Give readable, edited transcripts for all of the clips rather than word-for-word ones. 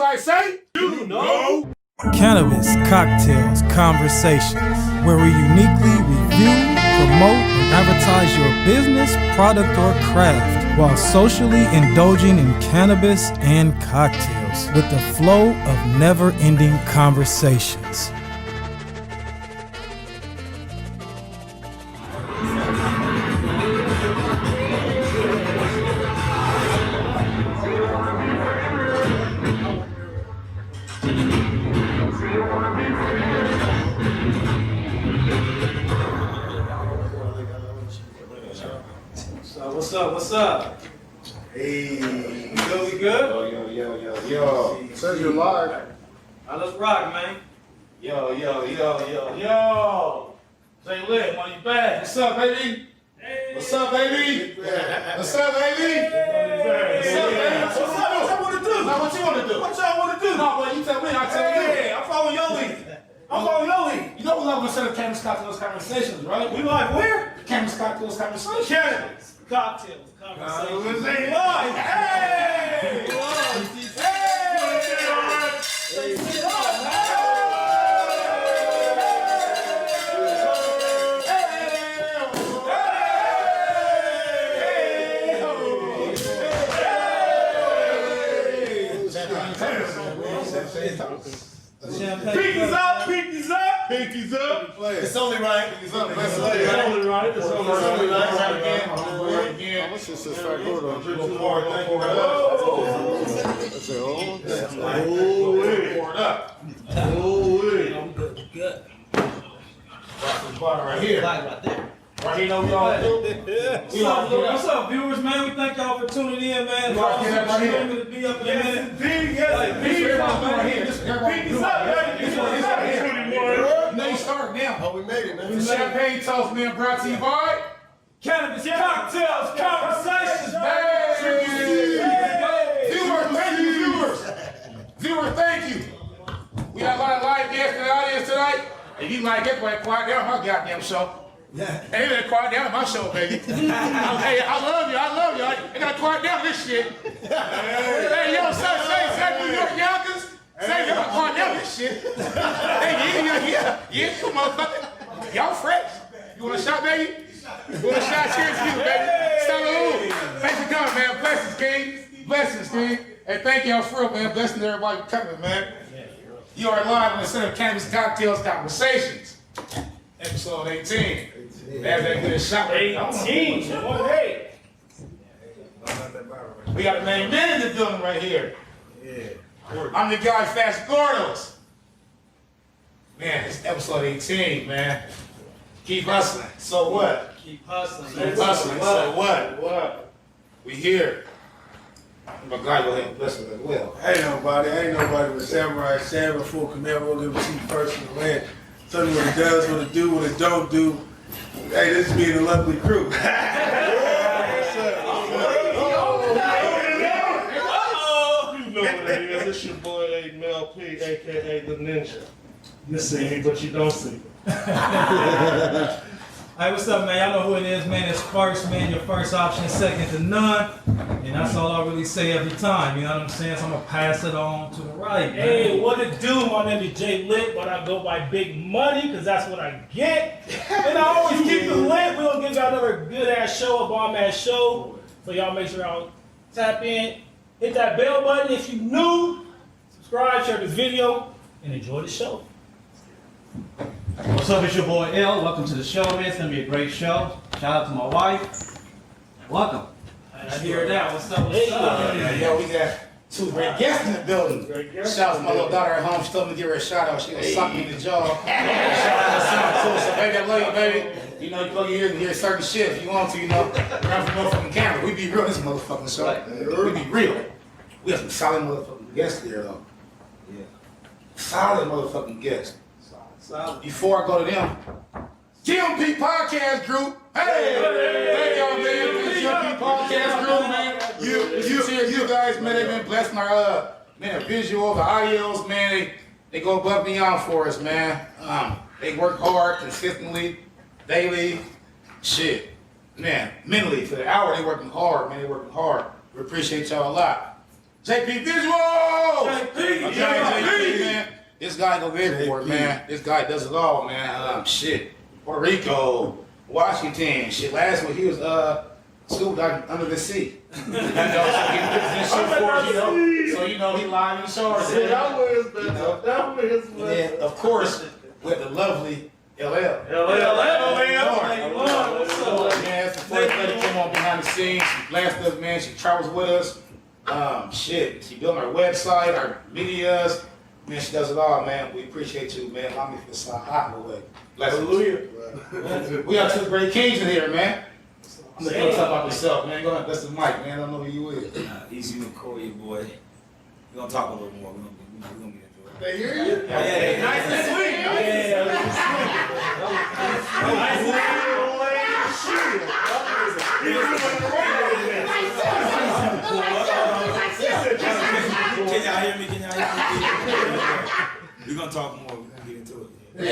Everybody say, you know. Cannabis, cocktails, conversations, where we uniquely review, promote, and advertise your business, product, or craft, while socially indulging in cannabis and cocktails, with the flow of never-ending conversations. What's up? Hey. We good? Yo. Says you're live. All right, let's rock, man. Yo. Say lit, money back. What's up, baby? Hey. What's up, baby? What's up, baby? Hey. What's up, baby? What's up? What y'all want to do? No, what you want to do? What y'all want to do? No, well, you tell me, I tell you. Hey, I'm following your lead. You know we love to set up Cannabis Cocktails Conversations, right? We live where? Cannabis Cocktails Conversations. Cannabis. Cocktails. Conversations. Hey, live. Hey! Pinkies up. It's only right. It's only right. Again. This is just like, hold on. Pour it up. Good. Right here. Right there. Right here, know we all do. What's up, viewers, man? We thank y'all for tuning in, man. You all get right here. To be up in a minute. Pinkies up, man. Now you start now. Oh, we made it, man. The champagne toast, man, brought to you by Cannabis, cocktails, conversations, Viewers, thank you. We got a lot of live guests in the audience tonight. If you like it, quiet down my goddamn show. Hey, you better quiet down my show, baby. Hey, I love you. You gotta quiet down this shit. Hey, yo, say New York Yonkers. Say, you gotta quiet down this shit. Hey, yeah, come motherfucker. Y'all fresh. You want a shot, baby? You want a shot? Cheers to you, baby. Salud. Thanks for coming, man. Blessings, King. Hey, thank y'all for real, man. Blessings to everybody for coming, man. You are live on the set of Cannabis Cocktails Conversations. Episode 18. That's that good shot. 18. Hey. We got a main man in the building right here. I'm the guy, Fast Gordos. Man, it's episode 18, man. Keep hustling. So what? Keep hustling. So what? We here. My guy go ahead and bless him as well. Ain't nobody but Samurai Sam before Camaro will give it to you first in the land. Tell you what it does, what it do, what it don't do. Hey, this is me and the lovely crew. You know what it is. It's your boy Mel P, aka the Ninja. You see me, but you don't see me. Hey, what's up, man? Y'all know who it is, man. It's first, man. Your first option, second to none. And that's all I really say every time. You know what I'm saying? So I'm going to pass it on to the right, man. Hey, what it do? My name is Jay Lit, but I go by Big Money because that's what I get. And I always keep it lit. We're going to give y'all another good-ass show, a bomb-ass show. So y'all make sure y'all tap in, hit that bell button if you new, subscribe, share this video, and enjoy the show. What's up, it's your boy L. Welcome to the show, man. It's gonna be a great show. Shout out to my wife. Welcome. I hear that. What's up? Yo, we got two great guests in the building. Shout out to my little daughter at home. She told me to give her a shout out. She gonna suck me in the jaw. Shout out to my son too. So baby, I love you, baby. You know, you go hear certain shit if you want to, you know. Run from motherfucking camera. We be real in this motherfucking show. We be real. We have some solid motherfucking guests here though. Yeah. Solid motherfucking guests. Before I go to them, GMP Podcast Group. Hey, y'all, man. GMP Podcast Group, man. You guys, man, they've been blessing our man, the visual, the audios, man. They go above and beyond for us, man. They work hard, consistently, daily. Shit, man. Mentally, for the hour, they working hard, man. They working hard. We appreciate y'all a lot. JP Visual! JP, JP, man. This guy go everywhere, man. This guy does it all, man. Shit. Puerto Rico, Washington. Shit, last week he was scooped out under the sea. So he live in the show. And of course, with the lovely LL. What's up? Man, that's the first lady came on behind the scenes. She blessed us, man. She travels with us. Shit, she built our website, our medias. Man, she does it all, man. We appreciate you, man. Allow me for this hot away. Hallelujah. We got two great kings in here, man. I'm gonna talk about yourself, man. Go ahead, that's the mic, man. I don't know who you is. Easy McCoy, boy. We're gonna talk a little more. We're gonna get into it. They hear you? Yeah. Nice and sweet. Can y'all hear me? We're gonna talk more. We're gonna get into it. Hey.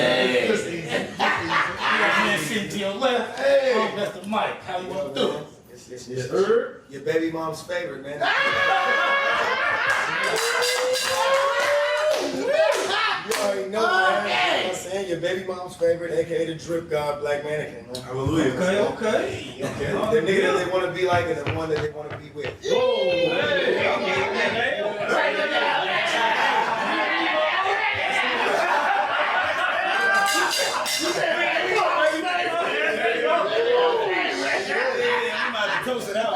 Man, sitting to your left. Hey. Oh, that's the mic. How you want to do it? It's your baby mom's favorite, man. You already know, man. You know what I'm saying? Your baby mom's favorite, aka the drip god, Black Mannequin, man. Hallelujah. Okay. The nigga that they want to be like and the one that they want to be with. Toast it out.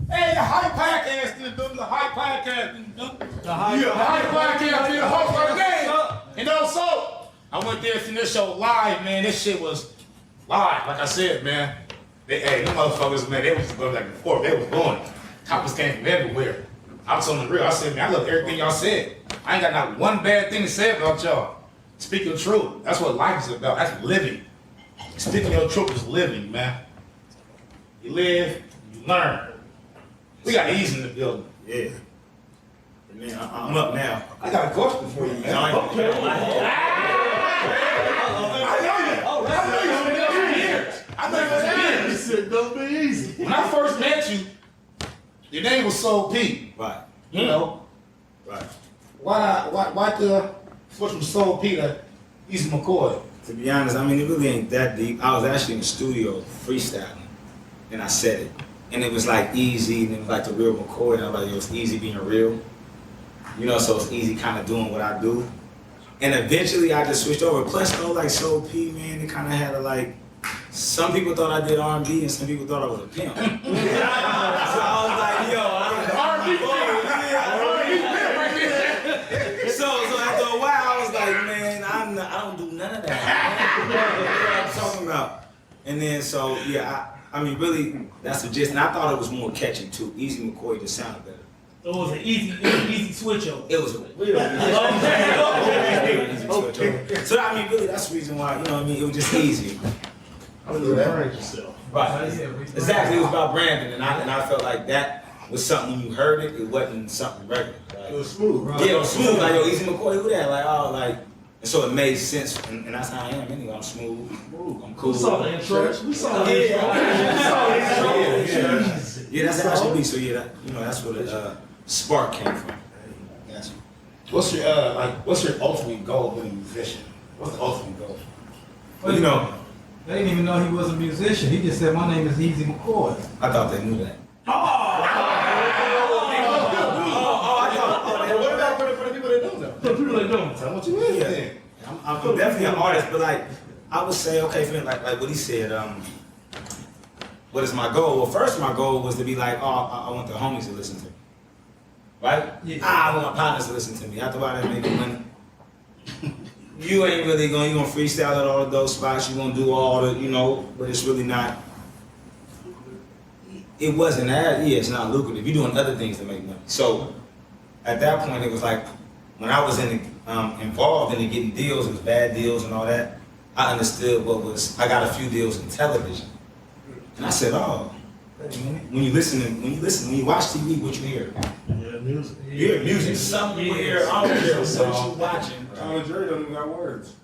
Hey, the Hype Podcast in the building, the Hype Podcast in the building. The Hype Podcast in the host of the game. And also, I went there and seen this show live, man. This shit was live, like I said, man. Hey, them motherfuckers, man, they was going like before, they was going. Topics came from everywhere. I was on the real. I said, man, I love everything y'all said. I ain't got not one bad thing to say about y'all. Speaking the truth. That's what life is about. That's living. Speaking your truth is living, man. You live, you learn. We got ease in the building. Yeah. Man, I'm up now. I got a question for you, man. I know you. I know you for years. He said, don't be easy. When I first met you, your name was Soul P. Right. You know, Right. why the switch from Soul P to Easy McCoy? To be honest, I mean, it really ain't that deep. I was actually in the studio freestyling, and I said it. And it was like easy, and it was like the real McCoy, and I was like, yo, it's easy being real. You know, so it's easy kind of doing what I do. And eventually I just switched over. Plus, though, like Soul P, man, it kind of had a like, some people thought I did R&B, and some people thought I was a pimp. So I was like, yo, I don't know. So after a while, I was like, man, I don't do none of that. What I'm talking about. And then, so, yeah, I mean, really, that's the gist. And I thought it was more catchy, too. Easy McCoy just sounded better. It was an easy switch over. It was a So, I mean, really, that's the reason why, you know what I mean? It was just easy. Brand yourself. Right. Exactly, it was about branding. And I felt like that was something when you heard it, it wasn't something regular. Like, It was smooth. yeah, it was smooth. Like, yo, Easy McCoy, who that? Like, oh, like, and so it made sense. And that's how I am anyway. I'm smooth. I'm cool. We saw the intro. We saw the intro. Yeah, that's how it should be. So, yeah, that, you know, that's where the spark came from. Gotcha. What's your ultimate goal being a musician? What's the ultimate goal? Well, you know, They didn't even know he was a musician. He just said, my name is Easy McCoy. I thought they knew that. What about for the people that don't know? The people that don't. Tell what you is then. I'm definitely an artist, but like, I would say, okay, for like what he said, what is my goal? Well, first my goal was to be like, oh, I want the homies to listen to me. Right? Yeah. I want my partners to listen to me. After I didn't make money. You ain't really you gonna freestyle at all of those spots, you gonna do all the, you know, but it's really not, it wasn't that, yeah, it's not lucrative. You're doing other things to make money. So, at that point, it was like, when I was involved in getting deals, it was bad deals and all that, I understood I got a few deals in television. And I said, oh, when you watch TV, what you hear? Yeah, music. You hear music somewhere, I don't care what you're watching. Jerry don't even got words.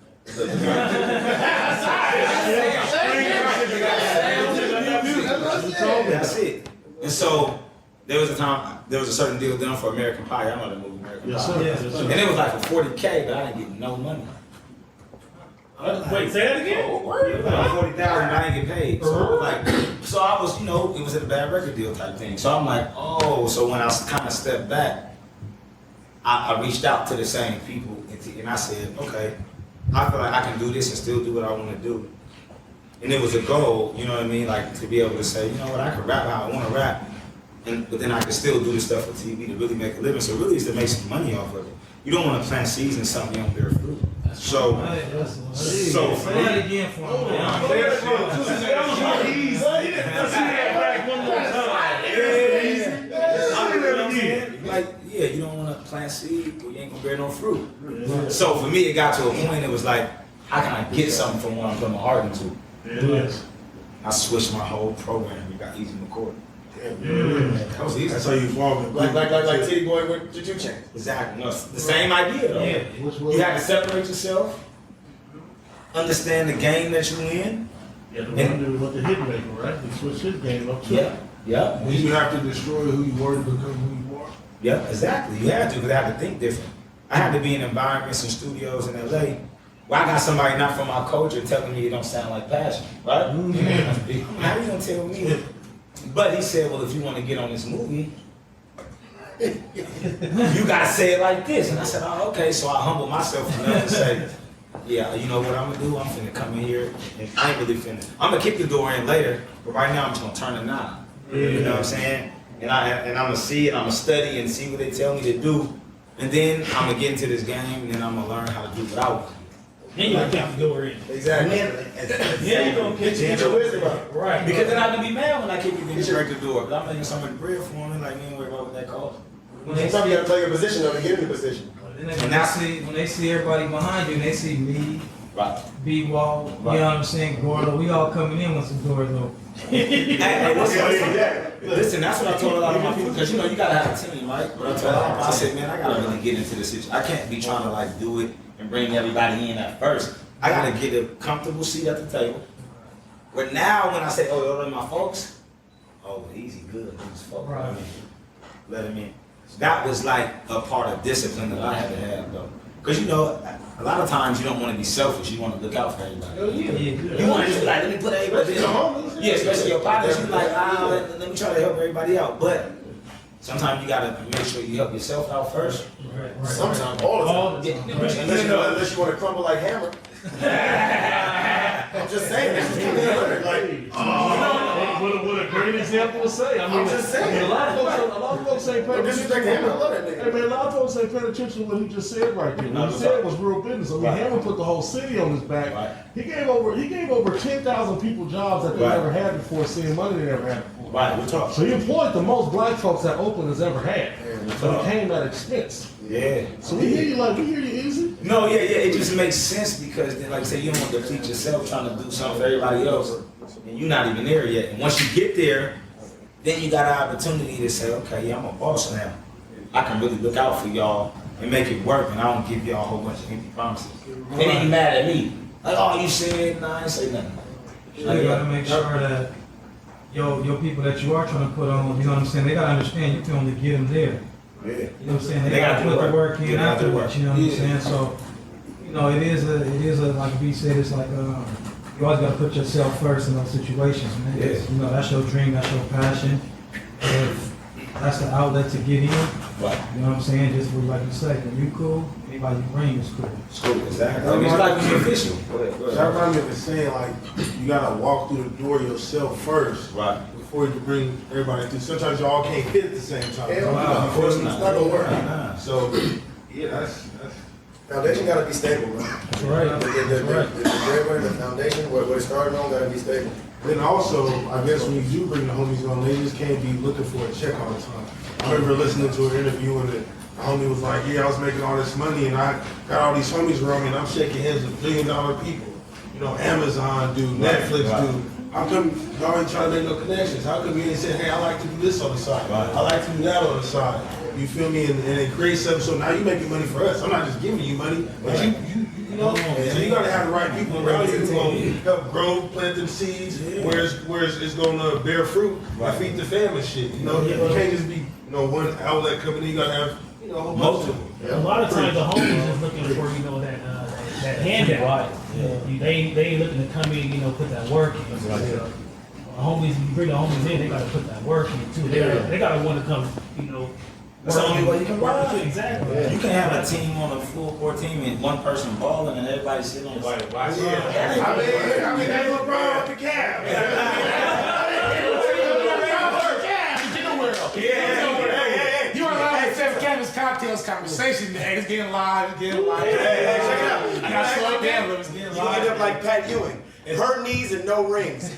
That's it. And so there was a certain deal done for American Pie. I know the movie American Pie. And it was like for $40K, but I didn't get no money. Wait, say that again? It was like $40,000, but I didn't get paid. So I was, you know, it was a bad record deal type thing. So I'm like, oh, so when I kind of stepped back, I reached out to the same people and I said, okay, I feel like I can do this and still do what I want to do. And it was a goal, you know what I mean, like to be able to say, you know what, I can rap how I want to rap, but then I can still do the stuff for TV to really make a living. So really, it's to make some money off of it. You don't want to plant seeds in something you don't bear fruit. So for me, again for him, man. like, yeah, you don't want to plant seed or you ain't gonna bear no fruit. So for me, it got to a point. It was like, how can I get something from what I'm putting my heart into? I switched my whole program. We got Easy McCoy. That was easy. That's how you evolve. Like Titty Boy with the 2 Chainz. Exactly. No, it's the same idea though. Yeah. You have to separate yourself, understand the game that you're in. Yeah, the one dude with the hit maker, right? He switched his game up too. Yeah. When you have to destroy who you were to become who you are. Yeah, exactly. You have to, because I have to think different. I had to be in environments and studios in LA where I got somebody not from my culture telling me it don't sound like passion, right? How you gonna tell me? But he said, well, if you want to get on this movie, you gotta say it like this. And I said, oh, okay. So I humbled myself enough to say, yeah, you know what I'm gonna do? I'm finna come in here and I ain't really finna. I'm gonna kick the door in later, but right now I'm just gonna turn the knob. You know what I'm saying? And I'm gonna see it, I'm gonna study and see what they tell me to do. And then I'm gonna get into this game and then I'm gonna learn how to do what I want. Then you have to go in. Exactly. Yeah, you gonna Get your wisdom up. Right. Because then I can be mad when I kick the straight the door. But I'm making so much bread for me, like, you ain't worry about what that costs. Sometimes you gotta play your position though to get in the position. When they see everybody behind you, and they see me, Right. B-Wall, you know what I'm saying, Gordo, we all coming in with some doors open. Hey, listen, that's what I told a lot of my people, because you know, you gotta have a team, right? But I told a lot of them, I said, man, I gotta really get into this situation. I can't be trying to like do it and bring everybody in at first. I gotta get a comfortable seat at the table. But now when I say, oh, those are my folks, oh, easy, good, these folks, Right. Let them in. That was like a part of discipline that I had to have, though. Because you know, a lot of times you don't want to be selfish, you want to look out for everybody. You want to just be like, let me put everybody in. Yeah, especially your partners, you like, let me try to help everybody out. But sometimes you gotta make sure you help yourself out first. Sometimes, all the time. Unless you want to crumble like Hammer. I'm just saying. What a great example to say. I mean, I'm just saying. A lot of folks ain't paying No disrespect to Hammer, I love that nigga. Hey man, a lot of folks ain't paying attention to what he just said right there. What he said was real business. I mean, Right. Hammer put the whole city on his back. Right. He gave over 10,000 people jobs that they Right. never had before, seeing money they never had before. Right, we're talking. So he employed the most black folks that Oakland has ever had. But it came at expense. Yeah. So we hear you easy. No, yeah, it just makes sense because then, like I say, you don't want to deplete yourself trying to do something for everybody else, and you're not even there yet. And once you get there, then you got an opportunity to say, okay, yeah, I'm a boss now. I can really look out for y'all and make it work, and I don't give y'all a whole bunch of empty promises. And then you mad at me. Like, oh, you said, nah, I ain't say nothing. You gotta make sure that your people that you are trying to put on, you know what I'm saying, they gotta understand you can only get them there. Yeah. You know what I'm saying? They They gotta gotta put do the work. work in They gotta do afterwards, work. you know what I'm saying? So, you know, it is a like B said, it's like you always gotta put yourself first in those situations, man. Yeah. You know, that's your dream, that's your passion. If that's the outlet to get in, Right. you know what I'm saying? Just like you say, when you cool, anybody you bring is cool. School, exactly. I mean, it's like being official. Go ahead, go That ahead. reminds me of it saying like you gotta walk through the door yourself first Right. before you can bring everybody through. Sometimes y'all can't fit at the same time. Hell no. Of course not. It's not gonna work. Nah. So yeah, that's Foundation gotta be stable, bro. That's right. The breadwinner, the foundation, what it's starting on, gotta be stable. then also I guess when you do bring the homies on, they just can't be looking for a check all the time. I remember listening to an interview and the homie was like, yeah, I was making all this money and I got all these homies around me and I'm shaking hands with $1 billion people. You know, Amazon do, Netflix do. How come y'all ain't trying to make no connections? How come you ain't saying, hey, I like to do this on the side. Right. I like to do that on the side. You feel me? And it creates something. So now you making money for us. I'm not just giving you money, but you You know, so you gotta have the right people around you who gonna help grow, plant them seeds, where it's gonna bear fruit and feed the family shit. You know, you can't just be one outlet company. You gotta have a whole bunch of them. A lot of times the homies is looking for that handout. Right. They ain't looking to come in, put that work in. Homies, you bring the homies in, they gotta put that work in too. They gotta want to come, That's the only way you can work ride. with you. Exactly. You can have a team on a full court team and one person balling and everybody sitting on the side. I mean, that's what brought up the cab. You are live with Fifth Cannabis Cocktails conversation. Hey, it's getting live. It's getting live. Hey, check it out. I gotta slow it down, but it's getting You live. end up like Pat Ewing. Hurt knees and no rings.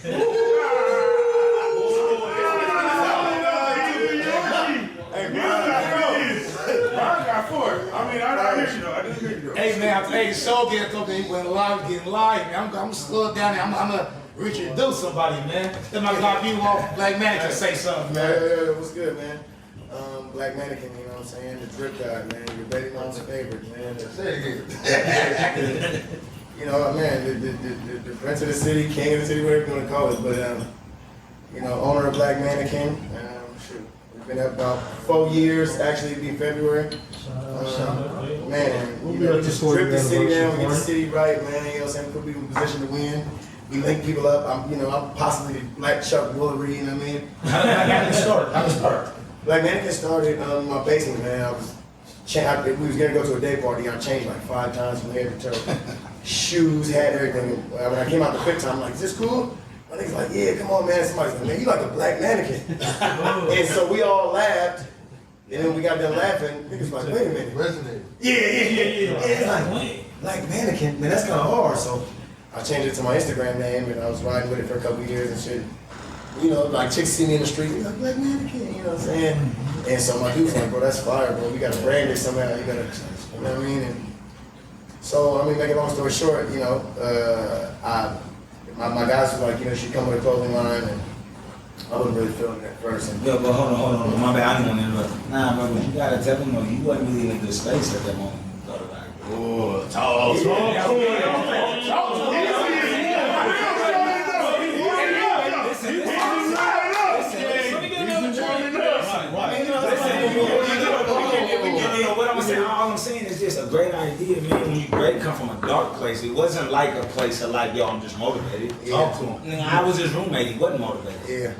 Hey man, the show went live, getting live, man. I'm gonna slow it down there. I'm gonna introduce somebody, man. Then I got you off Black Mannequin say something, man. Yeah, what's good, man? Black Mannequin, you know what I'm saying? The drip guy, man. Your baby mom's favorite, man. Say it again. You know, man, the prince of the city, king of the city, whatever you want to call it, but, owner of Black Mannequin. Shoot, we've been up about 4 years, actually, it'll be February. Man, we just strip the city down, we get the city right, man, you know what I'm saying? Put people in position to win. We link people up. I'm possibly Black Chuck Woolery, you know what I mean? How did that start? How did it start? Black Mannequin started in my basement, man. We was gonna go to a day party. I changed like 5 times from head to toe. Shoes, hat, everything. When I came out the 5th time, I'm like, is this cool? My nigga's like, yeah, come on, man. Somebody's like, man, you like a Black Mannequin. And so we all laughed. And then we got done laughing. Niggas like, wait a minute. Resonate. Yeah. And it's like, Black Mannequin, man, that's kind of hard. So I changed it to my Instagram name, and I was riding with it for a couple of years and shit. Like chicks see me in the street, they're like, Black Mannequin, you know what I'm saying? And so my dude's like, bro, that's fire, bro. We gotta brand it somehow. You know what I mean? And so, make a long story short, my guys was like, you should come with a clothing line, and I wasn't really feeling it at first. And Yeah, but hold on. My bad, I didn't want to interrupt. Nah, bro, but you gotta tell them, you wasn't really in a good space at that moment. All I'm saying is just a great idea, man. When you come from a dark place, it wasn't like a place of like, yo, I'm just motivated. Talk to him. I was his roommate. He wasn't motivated. Yeah.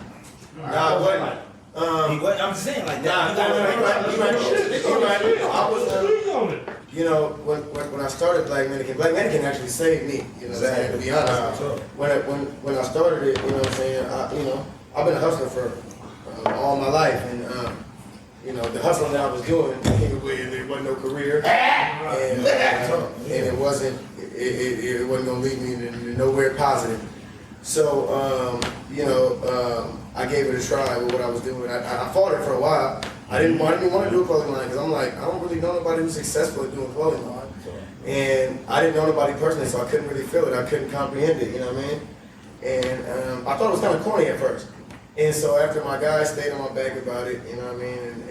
Nah, what? He wasn't. I'm just saying like that. You're right. I was, when I started Black Mannequin actually saved me. You know what I'm saying? To be honest, when I started it, you know what I'm saying? I've been a hustler for all my life, and the hustling that I was doing, it wasn't no career, and it wasn't gonna lead me to nowhere positive. So, I gave it a try with what I was doing. I fought it for a while. I didn't want to do a clothing line because I'm like, I don't really know nobody who's successful at doing a clothing line, and I didn't know nobody personally, so I couldn't really feel it. I couldn't comprehend it. You know what I mean? And I thought it was kind of corny at first. And so after my guys stayed on my back about it, you know what I mean,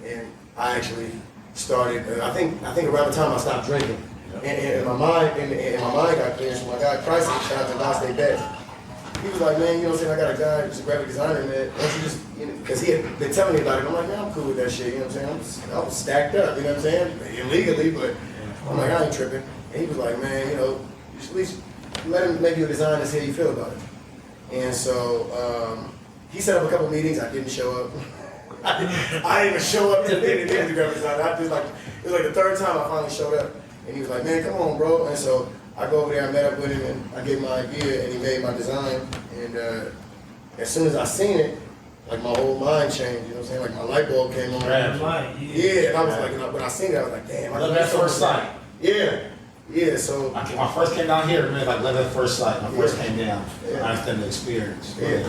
and I actually started. I think around the time I stopped drinking, and my mind got clear. So my guy Christ, shout out to Last Day Best. He was like, man, you know what I'm saying? I got a guy who's a graphic designer, man. Why don't you just, because he had been telling me about it. I'm like, man, I'm cool with that shit. You know what I'm saying? I was stacked up. You know what I'm saying? Illegally, but I'm like, I ain't tripping. And he was like, man, you should at least let him make you a design and see how you feel about it. And so. He set up a couple meetings. I didn't show up. I didn't even show up to the meeting. It was like the 3rd time I finally showed up. And he was like, man, come on, bro. And so I go over there, I met up with him, and I gave him my idea, and he made my design. And as soon as I seen it, like my whole mind changed. You know what I'm saying? Like my light bulb came on. Yeah, and I was like, when I seen it, I was like, damn. Love at first sight. Yeah, so. When I first came down here, man, like love at first sight. When I first came down, I understand the experience. Yeah.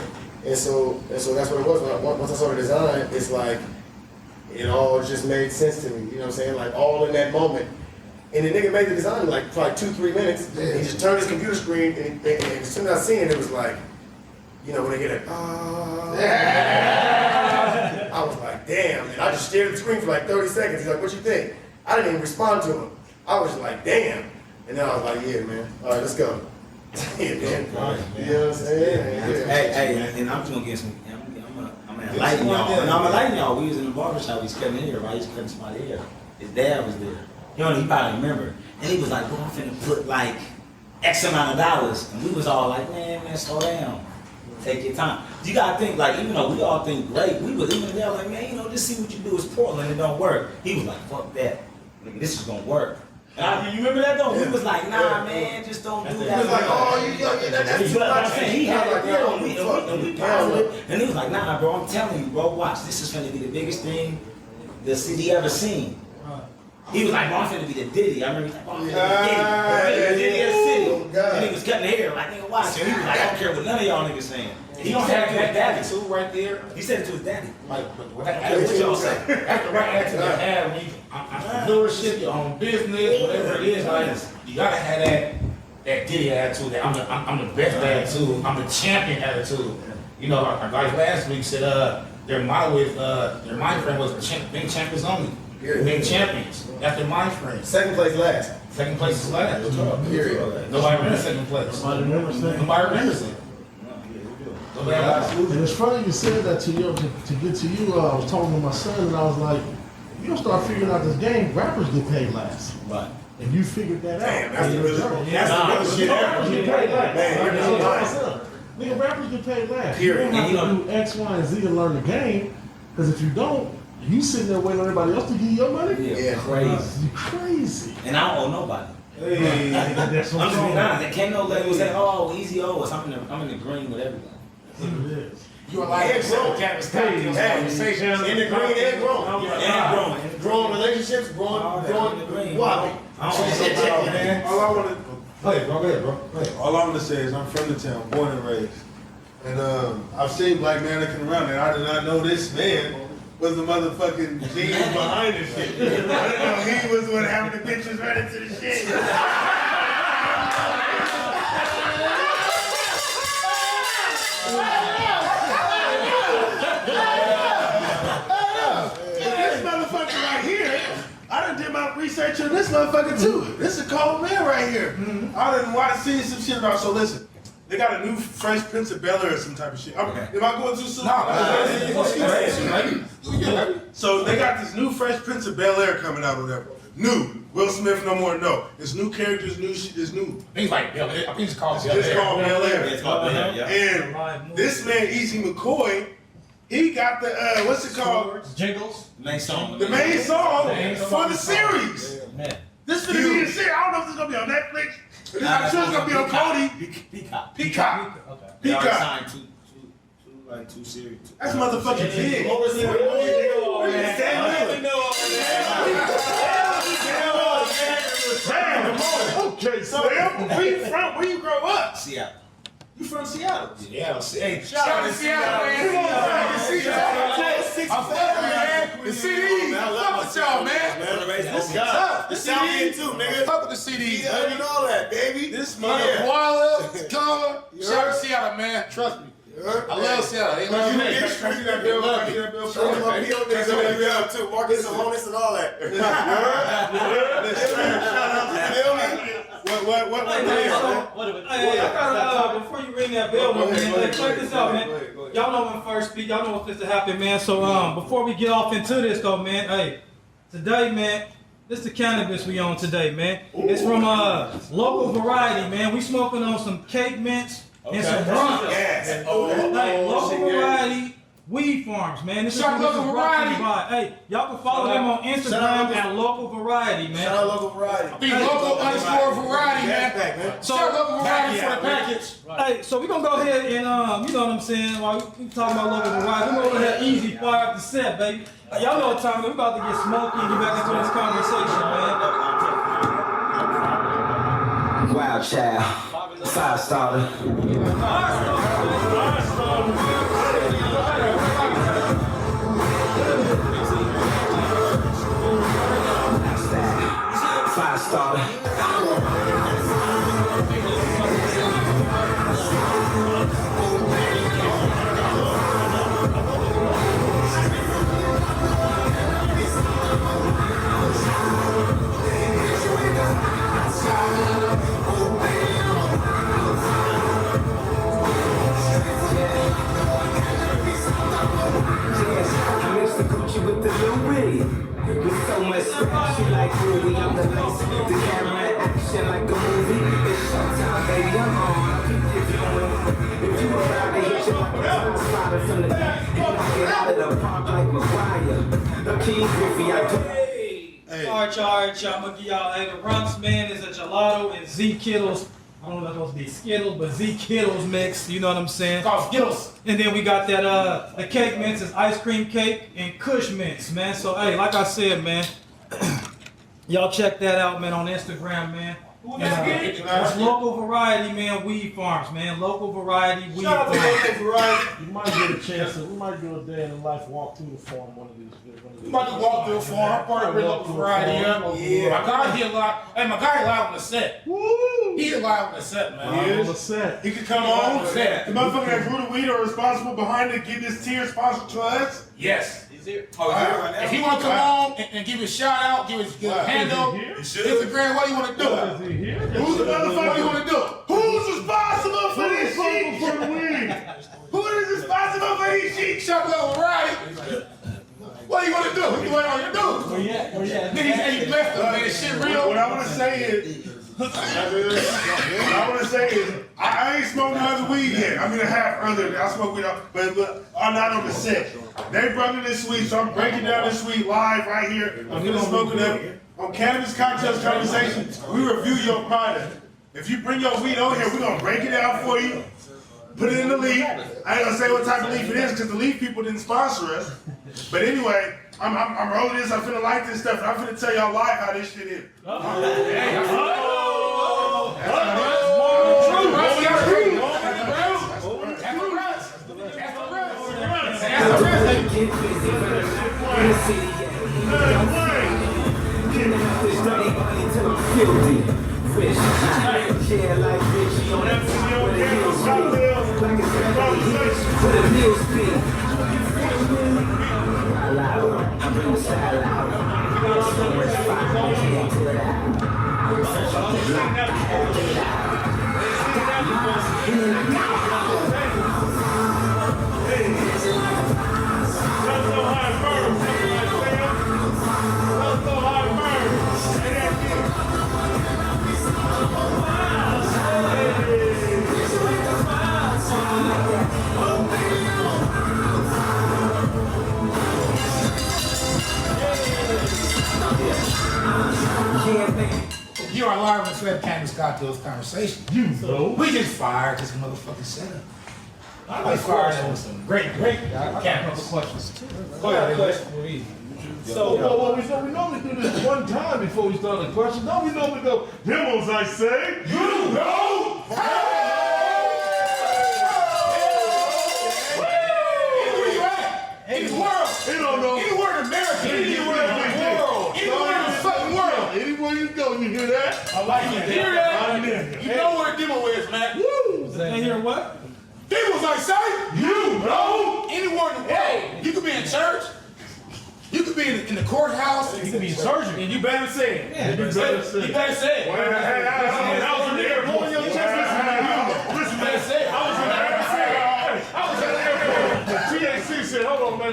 And so that's what it was. Once I saw the design, it's like, it all just made sense to me. You know what I'm saying? Like all in that moment. And the nigga made the design in like probably 2-3 minutes. And he just turned his computer screen, and as soon as I seen it, it was like, when they get it, I was like, damn. And I just stared at the screen for like 30 seconds. He's like, what you think? I didn't even respond to him. I was like, damn. And then I was like, yeah, man. All right, let's go. Yeah, man. You know what I'm saying? Hey, and I'm just gonna get some. I'm gonna enlighten y'all. And I'm enlighten y'all. We was in the barbershop. We was cutting hair, right? He was cutting somebody's hair. His dad was there. He probably remember. And he was like, "Bro, I'm finna put like X amount of dollars." And we was all like, "Man, slow down. Take your time." You gotta think like, even though we all think great, we was even there like, "Man, just see what you do is Portland. It don't work." He was like, "Fuck that. Nigga, this is gonna work." You remember that though? Yeah. We was like, nah, man, just don't do that. He was like, oh, that's too much. He had a deal and we positive. And he was like, nah, bro, I'm telling you, bro, watch. This is gonna be the biggest thing the city ever seen. He was like, bro, I'm finna be the Diddy. I remember he was like, bro, I'm finna be the Diddy of the city. And he was cutting hair, like, nigga, watch. And he was like, I don't care what none of y'all niggas saying. He don't have that daddy too right there. He said it to his daddy. Like, what y'all say? That's the right answer to have when you entrepreneurship, your own business, whatever it is. Like, you gotta have that Diddy attitude. That I'm the best attitude. I'm the champion attitude. You know, our guys last week said their motto is their mind frame was being champions only. Being champions. That's their mind frame. Second place last. Second place is last. Period. Nobody remembers second place. Nobody remembers it. And it's funny you said that to you. To get to you, I was talking to my son, and I was like, "You don't start figuring out this game. Rappers get paid last, right? And you figured that out. That's the real shit. Rappers get paid last. Nigga, rappers get paid last. You don't have to do X, Y, and Z to learn the game, because if you don't, you sitting there waiting on everybody else to give you your money. Yeah, crazy. You crazy. And I don't owe nobody. Hey, I'm just being honest. There can't no label say, "Oh, easy owe us." I'm in the green with everybody. It is. You are like Cannabis cocktails conversation. In the green and growing. And growing relationships, growing wobbly. All I want to play, bro. Go ahead, bro. All I want to say is I'm from the town, born and raised, and I've seen Black Mannequin around, and I did not know this man was the motherfucking genius behind this shit. I didn't know he was the one having the pictures right into the shit. This motherfucker right here, I done did my research on this motherfucker too. This is a cold man right here. I done seen some shit about. So listen, they got a new Fresh Prince of Bel-Air or some type of shit. Am I going too soon? So they got this new Fresh Prince of Bel-Air coming out or whatever. New. Will Smith no more. No. It's new characters, new shit. It's new. Things like Bel-Air. I think it's called Bel-Air. It's called Bel-Air. It's called Bel-Air, yeah. And this man, Easy McCoy, he got the, what's it called? Jingles. The main song. The main song for the series. Man. This is gonna be a series. I don't know if this is gonna be on Netflix. I'm sure it's gonna be on Cody. Peacock. Okay. They already Peacock. signed two series. That's motherfucking big. Okay, so where you grow up? Seattle. You from Seattle? Yeah, hey, shout out to Seattle, man. I'm fucking, man. The CDs. Fuck with y'all, man. The South too, nigga. Fuck with the CDs, Yeah, baby. you know that, baby. This Yeah. mother. Koala, Tacoma. Shout out to Seattle, man. Trust me. I love Seattle. They love me. Show them my PO niggas over there too. Marcus and Honus and all that. What? Hey, I gotta, before you ring that bell, my man, like, check this out, man. Y'all know when first speak, y'all know what's supposed to happen, man. So, before we get off into this, though, man, hey, today, man, this is the cannabis we on today, man. It's from local variety, man. We smoking on some cake mints and some runs. Yes. Like, local variety weed farms, man. This is Shout out this is Local brought to you Variety. by- Hey, y'all can follow them on Instagram at Local Variety, man. Shout out Local Variety. Be local_variety, man. So, Shout out Local Variety for the package. hey, so we're gonna go ahead and, you know what I'm saying, while we talking about Local Variety, we're gonna go ahead easy fire up the set, baby. Y'all know what time it is. We about to get smoky and get back into this conversation, man. Wild child, 5-starter. Five-starter. She like movie, I'm the lace. The camera action like a movie. It's showtime, baby, I'm on. If you around to hit you like a time spotter from the back, get out of the park like McCoy. The King Griffey, I do. All right, y'all. I'm gonna give y'all. Hey, the Rumps, man, is a gelato and Z Kittles. I don't know if that's supposed to be Skittles, but Z Kittles mix. You know what I'm saying? Called Skittles. And then we got that the cake mix is ice cream cake and Kush mix, man. So hey, like I said, man, y'all check that out, man, on Instagram, man. And, that's Local Variety, man, weed farms, man. Local Variety weed Shout out to farms. Local Variety. You might get a chance to, we might do a day in the life walk through the farm one of these. You about to walk through a farm. I'm part of the Local Variety. Yeah. My guy here live. Hey, my guy live on the set. Woo! He live on the set, man. On the set. He could come on. The motherfucker that grew the weed are responsible behind it, getting this tier sponsored to us. Yes. Oh, right now? If he want to come on and give his shout out, give his handle, Instagram, what do you want to do? Is he here? Who's the motherfucker? What do you want to do? Who's responsible for this shit? For the weed. Who is responsible for this shit? Shop Local Variety. What do you want to do? What do you want to do? Where you at? Niggas ain't blessed them, man. This shit real. What I want to say is, I ain't smoked no other weed yet. I mean, I have other. I smoke weed, but I'm not on the set. They brought me this weed, so I'm breaking down this weed live right here. I'm gonna smoke it up on Cannabis Cocktails Conversation. We review your product. If you bring your weed over here, we're gonna break it out for you. Put it in the leaf. I ain't gonna say what type of leaf it is because the leaf people didn't sponsor us. But anyway, I'm rolling this. I'm finna like this stuff. And I'm finna tell y'all live how this shit is. You are live on the Cannabis Cocktails Conversation. We just fired this motherfucking setup. I fired that with some great cameras. Questions. Go ahead, question for me. So, we normally do this one time before we start the question. No, we normally go, demos, I say. You know! Where you at? In the world. He don't know. Anywhere in America. Anywhere in the world. Anywhere in the fucking world. Anywhere you go, you hear that? I like it. Hear that? You know where the demo is, man. Woo! They hear what? Demos, I say. You know! Anywhere in the world. You could be in church. You could be in the courthouse. You can be in surgery. And you better say it. Yeah, You better say You it. better say it. I was in the airport. You better say it. I was in the airport. The TAC said, hold on, man.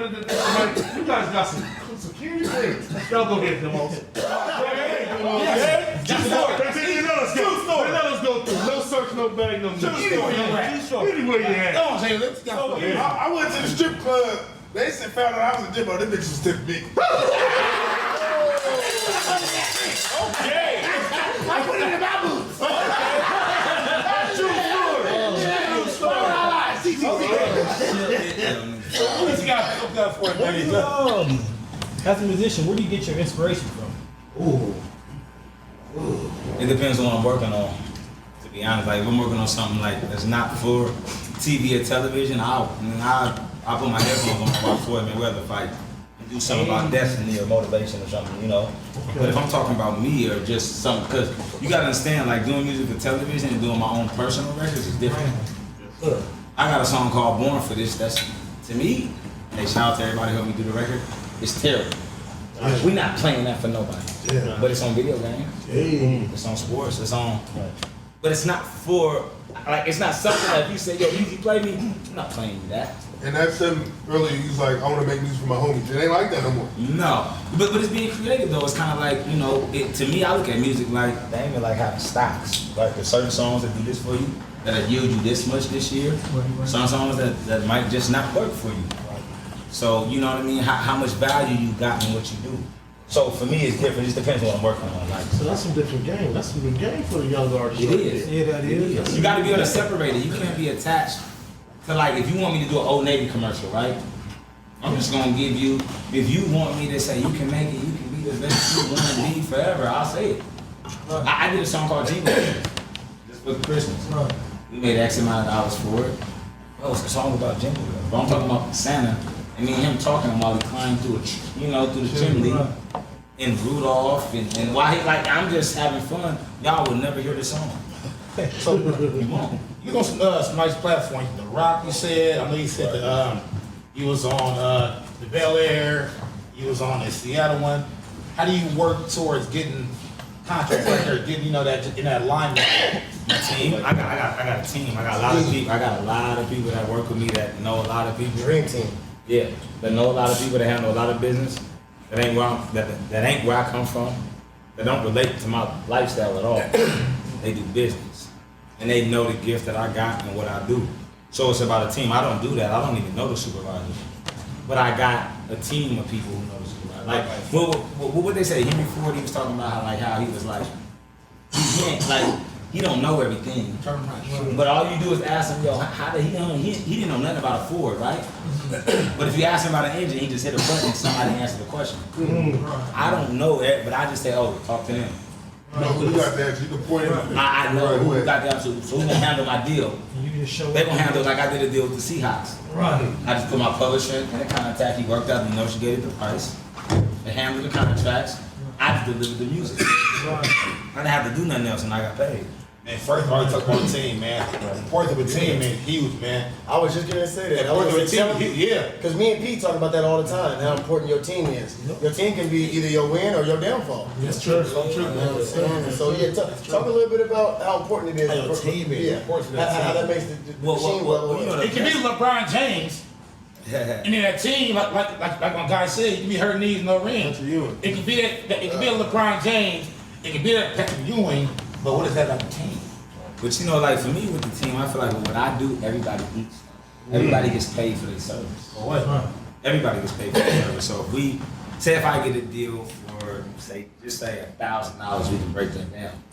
You guys got some security things. Y'all go get them all. Let us go through. No search, no bag, no nothing. Anywhere you at. Come on, Jay. Let's go. I went to the strip club. They said found out I was a demo. Them bitches was tipping me. Okay. I put it in my boots. What you got for it? As a musician, where do you get your inspiration from? It depends on what I'm working on. To be honest, like if I'm working on something like that's not for TV or television, I'll put my headphones on and watch Floyd Mayweather fight and do something about destiny or motivation or something, you know. But if I'm talking about me or just something, because you gotta understand, like doing music for television and doing my own personal records is different. I got a song called Born for this. That's to me. Hey, shout out to everybody who helped me do the record. It's terrible. We're not playing that for nobody. Yeah. But it's on video games. Hey. It's on sports. It's on. But it's not for. Like it's not something that if you say, yo, Easy, play me. I'm not playing you that. And that's him earlier. He's like, I want to make music for my homies. It ain't like that no more. No, but it's being creative though. It's kind of like, you know, to me, I look at music like they ain't even like having stocks. Like there's certain songs that do this for you, that'll yield you this much this year. Some songs that might just not work for you. So you know what I mean? How much value you got in what you do. So for me, it's different. It just depends on what I'm working on. Like, So that's some different game. That's some good game for the younger artists. it right is. there. Yeah, that is. You got to be able to separate it. You can't be attached to, like, if you want me to do an Old Navy commercial, right? I'm just gonna give you. If you want me to say you can make it, you can be the best you want to be forever, I'll say it. I did a song called Jingle just for Christmas. We made X amount of dollars for it. Oh, it's a song about Jingle Bells. But I'm talking about Santa and me and him talking while he climbed through through the chimney. And Rudolph and why he, like, I'm just having fun. Y'all will never hear this song. So You won't. you on some nice platforms. The Rock, you said. I know you said you was on the Bel Air. You was on the Seattle one. How do you work towards getting contracts like that? Getting that in that alignment. My team. I got a team. I got a lot of people. I got a lot of people that work with me that know a lot of people. Dream team. Yeah, that know a lot of people that handle a lot of business. That ain't where I come from. That don't relate to my lifestyle at all. They do business, and they know the gift that I got and what I do. So it's about a team. I don't do that. I don't even know the supervisor, but I got a team of people who know the supervisor. Like, what they say? Henry Ford. He was talking about how he was like, he can't, like, he don't know everything. But all you do is ask him, yo, how did he know? He didn't know nothing about a Ford, right? But if you ask him about an engine, he just hit a button and somebody answered the question. I don't know that, but I just say, oh, talk to him. No, who got that? You can point it. I know who got that, so who's gonna handle my deal? You just show They gonna handle it like I did a deal with the Seahawks. Right. I just put my publisher in the contact, he worked out, he negotiated the price. They handled the contracts, I just delivered the music. I didn't have to do nothing else and I got paid. And first of all, you talk about the team, man. The importance of a team is huge, man. I was just gonna say that. The importance of a team, yeah. Because me and Pete talk about that all the time, how important your team is. Your team can be either your win or your downfall. That's true. So true. You know what I'm saying? So yeah, talk a little bit about how important it is. How your team is. Yeah. How that makes the machine level. It can be LeBron James. And then that team, like my guy said, you can be hurt knees, no rings. It can be it can be a LeBron James, it can be that Patrick Ewing, but what is that about the team? But you know, like for me with the team, I feel like what I do, everybody eats. Everybody gets paid for their service. Everybody gets paid for their service. So if I get a deal for say $1,000, we can break that down.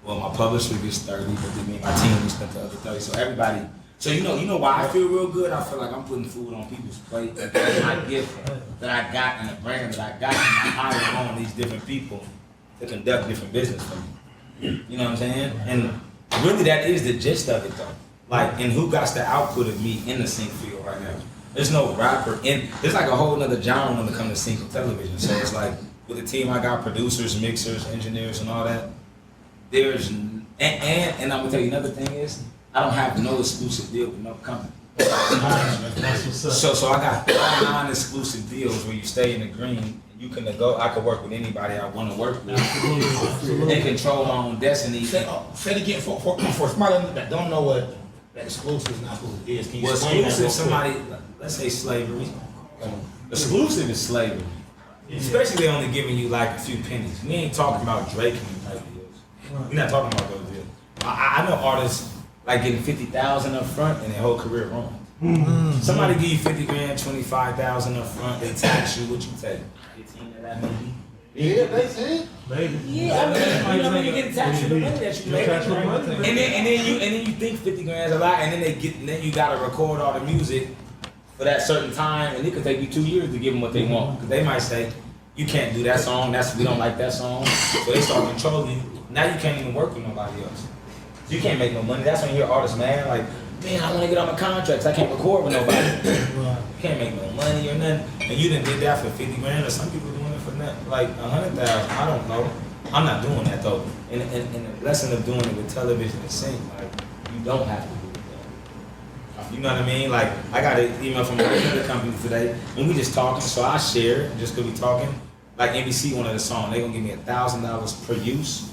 Well, my publisher gets 30, but then me and my team we spent the other 30. So everybody. So you know why I feel real good? I feel like I'm putting food on people's plate. My gift that I got and the brand that I got, and I hire on these different people to conduct different business for me. You know what I'm saying? And really, that is the gist of it, though. Like, and who got the output of me in the sync field right now? There's no rapper in. There's like a whole nother genre when it comes to sync of television. So it's like with the team, I got producers, mixers, engineers, and all that. There's and I'm gonna tell you another thing is I don't have no exclusive deal with no company. That's what's up. So I got non-exclusive deals where you stay in the green. You can go. I can work with anybody I want to work with and control my own destiny. Say it again for somebody that don't know what that exclusive is. Can you Well, explain that exclusive, real quick? somebody, let's say slavery. Exclusive is slavery. Especially they only giving you like a few pennies. We ain't talking about Drake and type deals. We're not talking about those deals. I know artists like getting 50,000 up front and their whole career wrong. Somebody give you 50 grand, 25,000 up front, they tax you, what you take? 15 of that maybe? Yeah, that's it. Maybe. Yeah, I mean, you get taxed for the money that you make. And then you think 50 grand is a lot, and then you gotta record all the music for that certain time, and it could take you 2 years to give them what they want. Because they might say, you can't do that song, we don't like that song. So they start controlling you. Now you can't even work with nobody else. So you can't make no money. That's when you hear artists, man, like, man, I want to get on my contracts. I can't record with nobody. You can't make no money or nothing. And you done did that for 50 grand, or some people doing it for nothing, like 100,000. I don't know. I'm not doing that though. And the lesson of doing it with television and sync, like, you don't have to do it. You know what I mean? Like, I got an email from another company today, and we just talking, so I share it just because we talking. Like NBC wanted a song, they gonna give me $1,000 per use.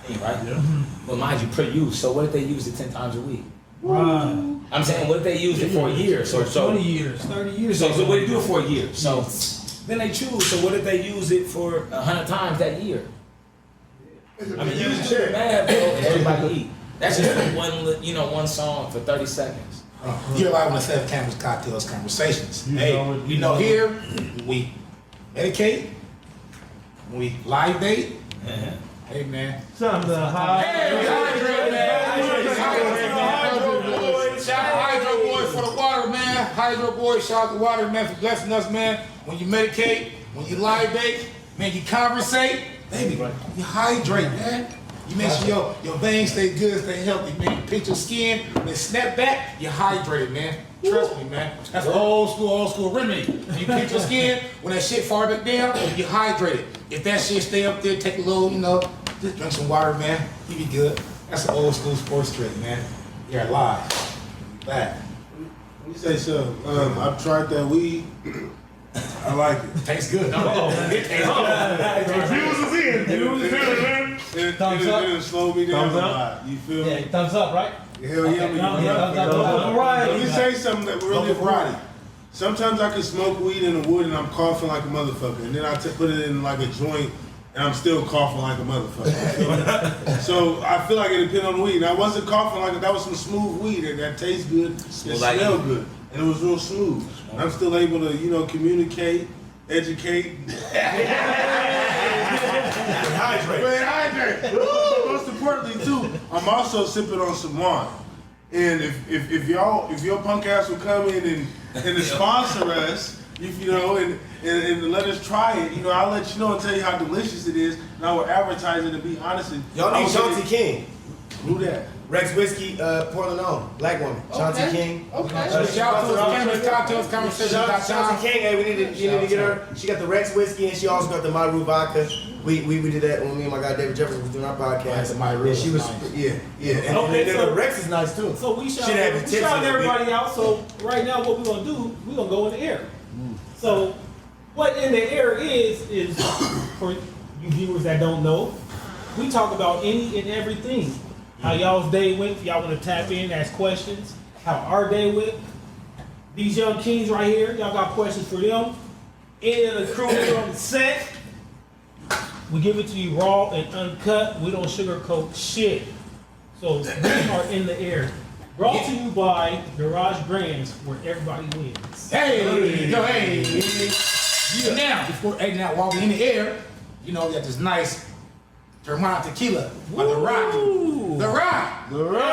Right? Yeah. But mind you, per use. So what if they use it 10 times a week? Right. I'm saying, what if they used it for a year? So 20 years, 30 years. So what they do it for a year? So then they choose. So what if they use it for 100 times that year? I mean, use it to bad, bro, and everybody eat. That's just like one song for 30 seconds. You're live on the Set of Cannabis Cocktails Conversations. Here, we medicate, we live date. Hey, man. Something to hide. Hey, hydrate, man. Shout out Hydro Boy for the water, man. Hydro Boy, shout out the water, man, for blessing us, man. When you medicate, when you live date, man, you conversate, baby, you hydrate, man. You make sure your veins stay good, stay healthy, man. You pinch your skin, then snap back, you hydrated, man. Trust me, man. That's an old school remedy. You pinch your skin, when that shit far back down, you hydrated. If that shit stay up there, take a little, just drink some water, man. You be good. That's an old school sports trick, man. You're alive. Back. Let me say something. I've tried that weed. I like it. Tastes good. It tastes good. Thumbs up. It didn't slow me down a lot. You feel me? Yeah, thumbs up, right? Hell yeah, Thumbs up. All right. Let me say something that really important. Sometimes I can smoke weed in the wood and I'm coughing like a motherfucker, and then I put it in like a joint and I'm still coughing like a motherfucker. So I feel like it depends on the weed. And I wasn't coughing like that was some smooth weed that tastes good, it smelled good, and it was real smooth. And I'm still able to, communicate, educate. Hydrate. Most importantly too, I'm also sipping on some wine. And if your punk ass will come in and sponsor us, and let us try it, I'll let you know and tell you how delicious it is, and I will advertise it and be honest. Y'all need Shanti King. Who that? Rex Whiskey, Portland on, black woman. Shanti King. Okay. Shout out to the Cannabis Cocktails Conversation. Shanti King, hey, you need to get her. She got the Rex Whiskey and she also got the Myru vodka. We did that when me and my guy David Jefferson was doing our podcast. Myru. She was nice. And the Rex is nice too. So we shout everybody out. So right now, what we're gonna do? We're gonna go in the air. So what in the air is for you viewers that don't know, we talk about any and everything. How y'all's day went, if y'all want to tap in, ask questions. How our day went. These young kings right here, y'all got questions for them. Any of the crew here on the set, we give it to you raw and uncut. We don't sugarcoat shit. So we are in the air. Brought to you by Garage Brands, where everybody wins. Hey. Now, while we're in the air, we got this nice Vermont tequila by The Rock. The Rock.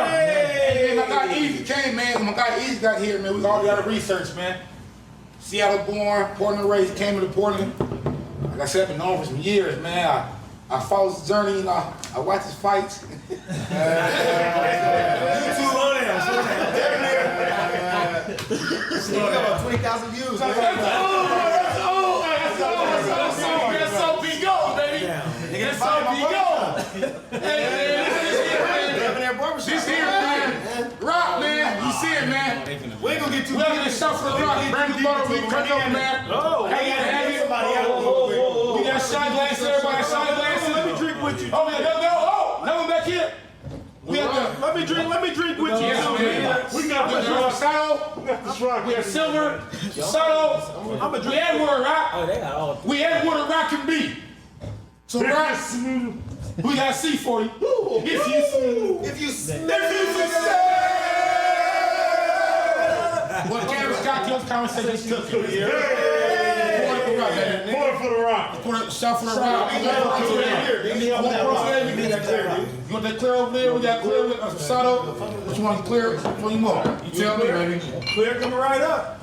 Hey, my guy Easy came, man. My guy Easy got here, man. We all got to research, man. Seattle born, Portland raised, came to Portland. Like I said, I've been known for some years, man. I followed his journey, I watched his fights. Slow down. 20,000 views. That's so big gold, baby. That's so big gold. This here, man. Rock, man. You see it, man. We ain't gonna get too big. We're gonna shuffle the rock. Bring the bottle, we cut over, man. Oh, hey, we got shot glasses, everybody. Shot glasses. Let me drink with you. Oh, no. Let me back here. We have let me drink with you. Yes, We got the we have silver, Saddle. We had water rock. We had water rock can be. So rock, we got C for you. If you Well, Cannabis Cocktails Conversations took it. Pour for the rock. Shot for the rock. You want that clear over there? We got clear with Saddle. What you want to clear? What you want? You tell me, baby. Clear coming right up.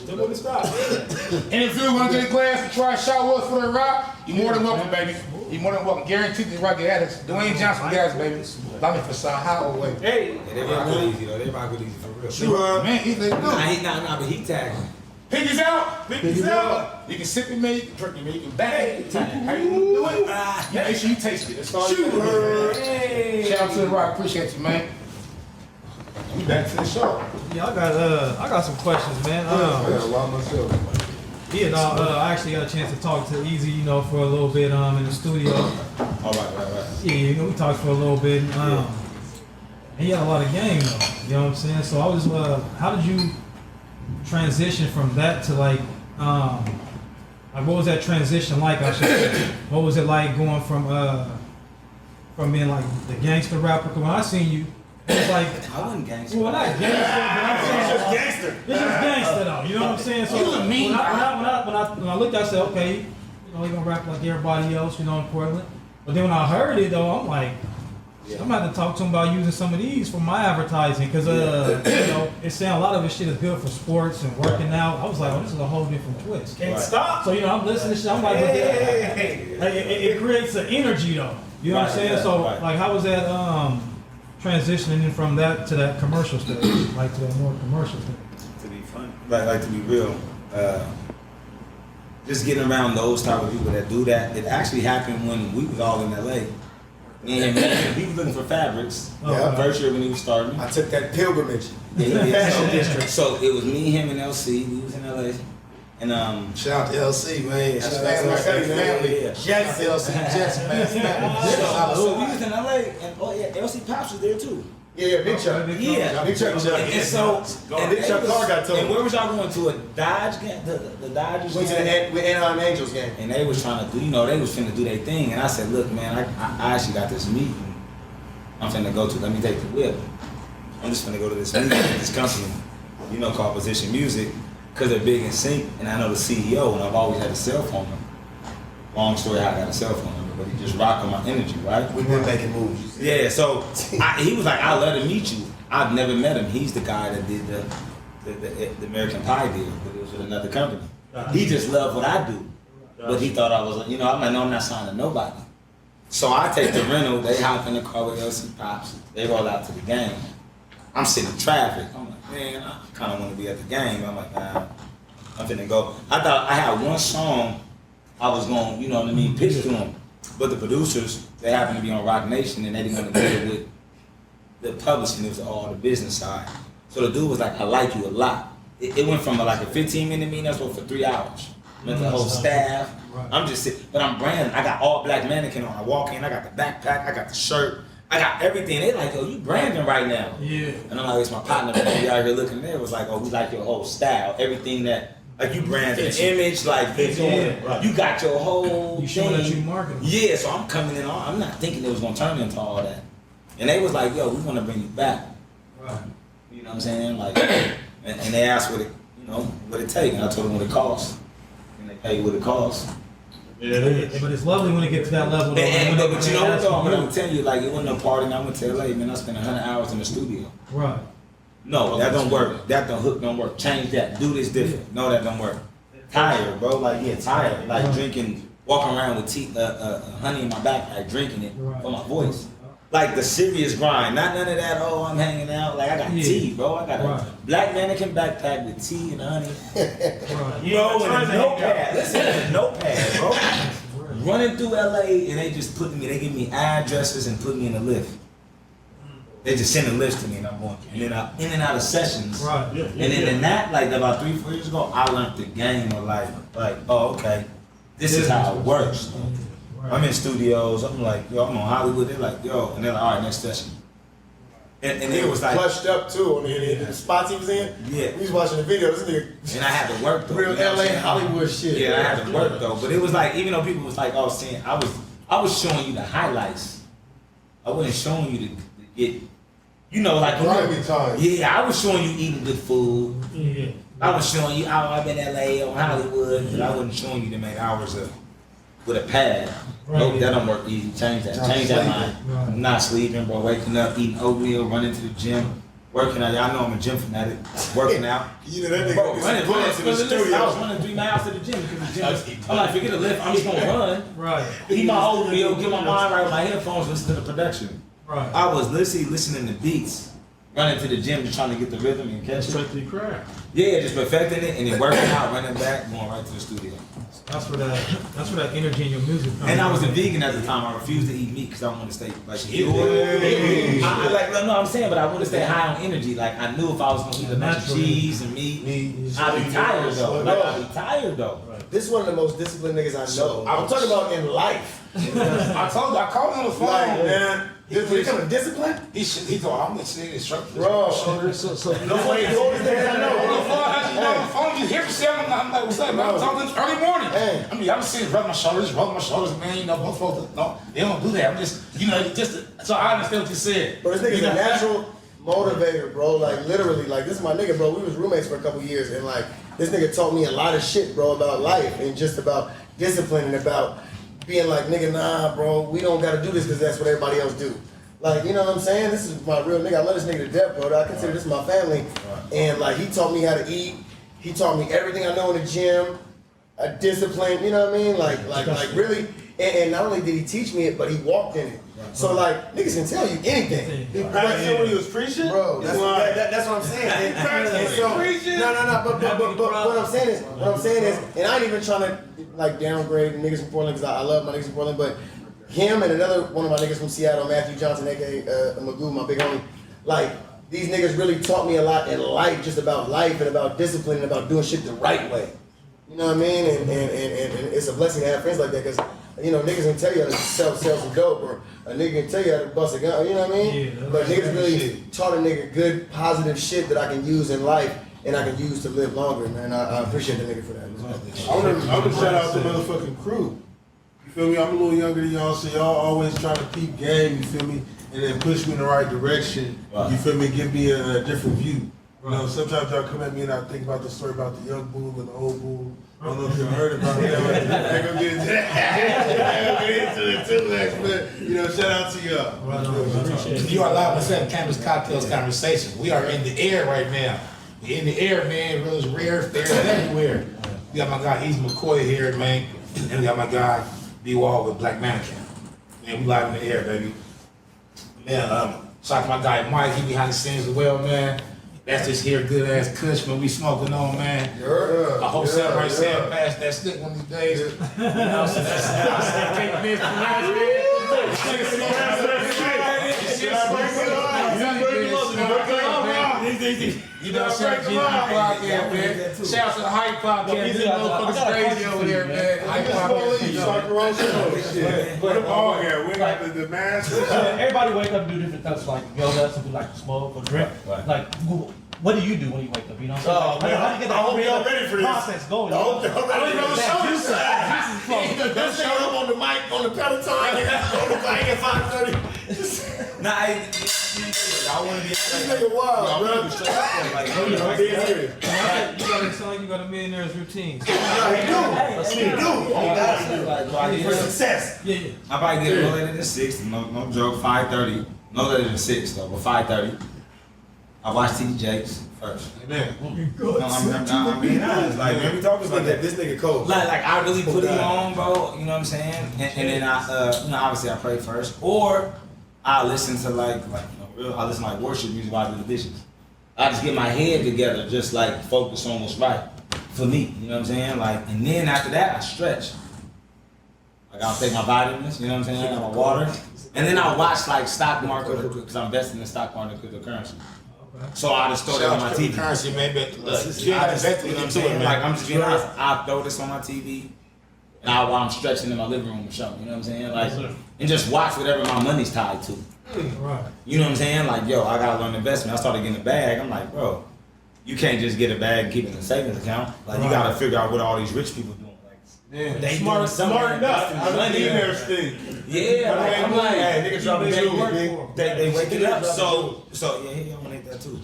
Don't want to stop. And if you want to get a glass and try a shot with us for the rock, you're more than welcome, baby. You're more than welcome. Guaranteed to rock your addicts. Dwayne Johnson guys, baby. Love me for Sahara way. Hey. They rock good easy though. They rock good easy for real. Sure, man. He's like, Nah, but he tagged him. Piggy's out. Piggy's out. You can sip it, man. You can drink it, man. You can back it. How you gonna do it? You make sure you taste it. That's all you do. Shout out to the rock. Appreciate you, man. We back to the show. Yeah, I got some questions, man. I got a lot myself. I actually got a chance to talk to Easy, for a little bit in the studio. All right. Yeah, we talked for a little bit. And he had a lot of game though. You know what I'm saying? So I was, how did you transition from that to like what was that transition like? I should say. What was it like going from being like the gangster rapper? Cause when I seen you, it was like I wasn't gangster. well, not gangster, but I'm saying It's just gangster. it's just gangster though. You know what I'm saying? So You was mean, when I looked, I said, okay, you know, he gonna rap like everybody else, you know, in Portland. But then when I heard it though, I'm like, I'm gonna have to talk to him about using some of these for my advertising, because you know, it's saying a lot of this shit is good for sports and working out. I was like, oh, this is a whole different twist. Can't stop. So you know, I'm listening to shit. I'm like, it creates an energy though. You know what I'm saying? So like, how was that transitioning from that to that commercial stage, like to that more commercial stage? To be fun, like to be real, just getting around those type of people that do that. It actually happened when we was all in LA. And he was looking for fabrics. Yeah. First year when he was starting. I took that pilgrimage. Yeah, he did. Fashion district. So it was me, him, and LC. We was in LA. And Shout out to LC, man. That's Shout out to my cousin, family. yeah. Jets, LC, Jets, man. so we was in LA, and LC Pops was there too. Yeah, Big Chuck. Yeah. Big Chuck. And so, and Big Chuck car got told. and where was y'all going to? A Dodge game? The Dodgers Went to game? the Anaheim Angels game. And they was trying to do, you know, they was finna do their thing. And I said, look, man, I actually got this meeting I'm finna go to. Let me take the whip. I'm just finna go to this meeting with this company, you know, called Position Music, because they're big in sync, and I know the CEO, and I've always had a cell phone number. Long story how I got a cell phone number, but he just rocked on my energy, right? We've been making moves. Yeah, so he was like, I'd love to meet you. I've never met him. He's the guy that did the American Pie deal, but it was with another company. He just loved what I do. But he thought I was, you know, I'm like, no, I'm not signing nobody. So I take the rental, they hop in the car with LC Pops, they roll out to the game. I'm sitting in traffic. I'm like, man, I kind of want to be at the game. I'm like, nah, I'm finna go. I thought I had one song I was going, you know what I mean, pitch to them. But the producers, they happened to be on Rock Nation and they didn't want to deal with the publishing, it was all the business side. So the dude was like, I like you a lot. It went from like a 15-minute meeting, that's what, for 3 hours. Met the whole staff. I'm just sitting, but I'm branded. I got all black mannequin on. I walk in, I got the backpack, I got the shirt, I got everything. They like, yo, you branding right now. Yeah. And I'm like, it's my partner, man. We out here looking there. It was like, oh, we like your whole style. Everything that, like you branded the image, like you got your whole You showing that you marketing. Yeah, so I'm coming in on, I'm not thinking it was gonna turn into all that. And they was like, yo, we wanna bring you back. Right. You know what I'm saying? Like, and they asked what it, you know, what it take. And I told them what it costs. And they pay what it costs. Yeah, but it's lovely when it gets to that level. Though, But you know what though? I'm gonna tell you, like, it wasn't no party. And I went to LA, man. I spent 100 hours in the studio. Right. No, that don't work. That don't hook, don't work. Change that. Do this different. No, that don't work. Tired, bro. Like, yeah, tired. Like drinking, walking around with tea, honey in my backpack, drinking it for my voice. Like the serious grind, not none of that. Oh, I'm hanging out. Like I got tea, bro. I got a black mannequin backpack with tea and honey. Bro, and a notepad. Listen, a notepad, bro. Running through LA, and they just putting me. They give me addresses and put me in a lift. They just send a list to me, and I'm going in and out of sessions. Right. And then in that, like about 3-4 years ago, I learned the game of like, oh, okay, this is how it works. I'm in studios. I'm like, yo, I'm on Hollywood. They're like, yo, and they're like, all right, next session. And it was like Flushed up too on the spots he was in. Yeah. We was watching the video. This nigga. And I had to work though. Real you know LA Hollywood shit. Yeah, I had to work though. But it was like, even though people was like, oh, saying I was showing you the highlights. I wasn't showing you to get, you know, like yeah, I was showing you eating good food. Yeah. I was showing you, I've been in LA or Hollywood, but I wasn't showing you to make hours of with a pad. Nope, that don't work easy. Change that. Change that mind. I'm not sleeping, bro. Waking up, eating oatmeal, running to the gym, working out. Y'all know I'm a gym fanatic. Working out. You know that nigga. Bro, running to the studio. I was running 3 miles to the gym because the gym. I'm like, forget a lift. I'm just gonna run. Right. Eat my oatmeal, get my mind right with my headphones, listen to the production. Right. I was literally listening to beats, running to the gym, just trying to get the rhythm and catch it. Perfectly craft. Yeah, just perfecting it and then working out, running back, going right to the studio. That's where that energy in your music comes. And I was a vegan at the time. I refused to eat meat because I wanted to stay like I'm saying, but I want to stay high on energy. Like I knew if I was gonna eat a bunch of cheese and meat, I'd be tired though. I'd be tired though. this is one of the most disciplined niggas I know. I'm talking about in life. I told you, I called him on the phone. Like, man, This when it comes to discipline, he thought I'm the nigga instructor. bro. So No way, the oldest niggas I know. On the phone, you hear yourself. I'm like, what's up, man? I'm talking to him early morning. Hey. I mean, I'm just sitting rubbing my shoulders, man. You know, both folks, no, they don't do that. I'm just, you know, so I understand what you said. Bro, this nigga's a natural motivator, bro. Like, literally, like, this is my nigga, bro. We was roommates for a couple years, and like, this nigga taught me a lot of shit, bro, about life and just about discipline and about being like, nigga, nah, bro, we don't gotta do this because that's what everybody else do. Like, you know what I'm saying? This is my real nigga. I love this nigga to death, bro. I consider this my family. And like, he taught me how to eat. He taught me everything I know in the gym. A discipline, you know what I mean? Like really. And not only did he teach me it, but he walked in it. So like, niggas can tell you anything. He practiced when he was preaching? Bro, that's what I'm saying. And so, no, but what I'm saying is, and I ain't even trying to like downgrade niggas from Portland because I love my niggas from Portland, but him and another one of my niggas from Seattle, Matthew Johnson, aka Magoo, my big homie, like these niggas really taught me a lot in life, just about life and about discipline and about doing shit the right way. You know what I mean? And it's a blessing to have friends like that because, you know, niggas can tell you how to sell some dope or a nigga can tell you how to bust a gun, you know what I mean? Yeah, but niggas really taught a nigga good, positive shit that I can use in life and I can use to live longer, man. I appreciate the nigga for that. I want to shout out the motherfucking crew. You feel me? I'm a little younger than y'all, so y'all always trying to keep game, you feel me? And then push me in the right direction, you feel me? Give me a different view. You know, sometimes y'all come at me and I think about the story about the young bull and the old bull. I don't know if you heard about it. I ain't gonna get into that. Get into it too much, but you know, shout out to y'all. You are live on Cannabis Cocktails Conversations. We are in the air right now. We in the air, man. Real rare, fair, everywhere. We got my guy, McCoy here, man. And we got my guy, B-Wall with Black Mannequin. Man, we live in the air, baby. Man, shout out to my guy Mike, he behind the scenes as well, man. That's just here, good ass kush, man. We smoking on, man. I hope somebody said pass that stick one of these days. You know, so that's take minutes to last, You know, shout out to the podcast, man. Shout out to the Hype Podcast. These motherfuckers crazy over there, man. Hype Podcast. Put them all here. We got the mask. Everybody wake up and do different stuff, like yoga, some people like to smoke or drink. Like, what do you do when you wake up? You know what I'm saying? How do you get I hope y'all ready for this. process going? I hope y'all ready for this. Don't show up on the mic, on the Peloton, on the bike at 5:30. Nah, I want to be This nigga wild, bro. You gotta sound like you got a millionaire's routine. He do. For success. Yeah. I probably get no later than 6, no joke, 5:30. No later than 6 though, but 5:30. I watch TD Jakes first. Man, No, I'm being honest. Like, man, we talking about that. This nigga cold. Like I really put it on, bro. You know what I'm saying? And then I, you know, obviously I pray first, or I listen to like I listen to like worship music while I do the dishes. I just get my head together, just like focus on what's right for me. You know what I'm saying? Like, and then after that I stretch. Like I'll take my vitamins. You know what I'm saying? My water, and then I watch like stock market because I'm investing in stock market cryptocurrency. So I just throw that on my TV. Currency, man, but look, You know what I'm saying? Like, I'm just being honest. I throw this on my TV, and while I'm stretching in my living room or something. You know what I'm saying? Like, and just watch whatever my money's tied to. Right. You know what I'm saying? Like, yo, I gotta learn investment. I started getting a bag. I'm like, bro, you can't just get a bag and keep it in a savings account. Like, you gotta figure out what all these rich people doing. Like, they smart enough. I I need their thing. Yeah, like, I'm like, Hey, nigga dropping they wake it up. So yeah, he don't make that too.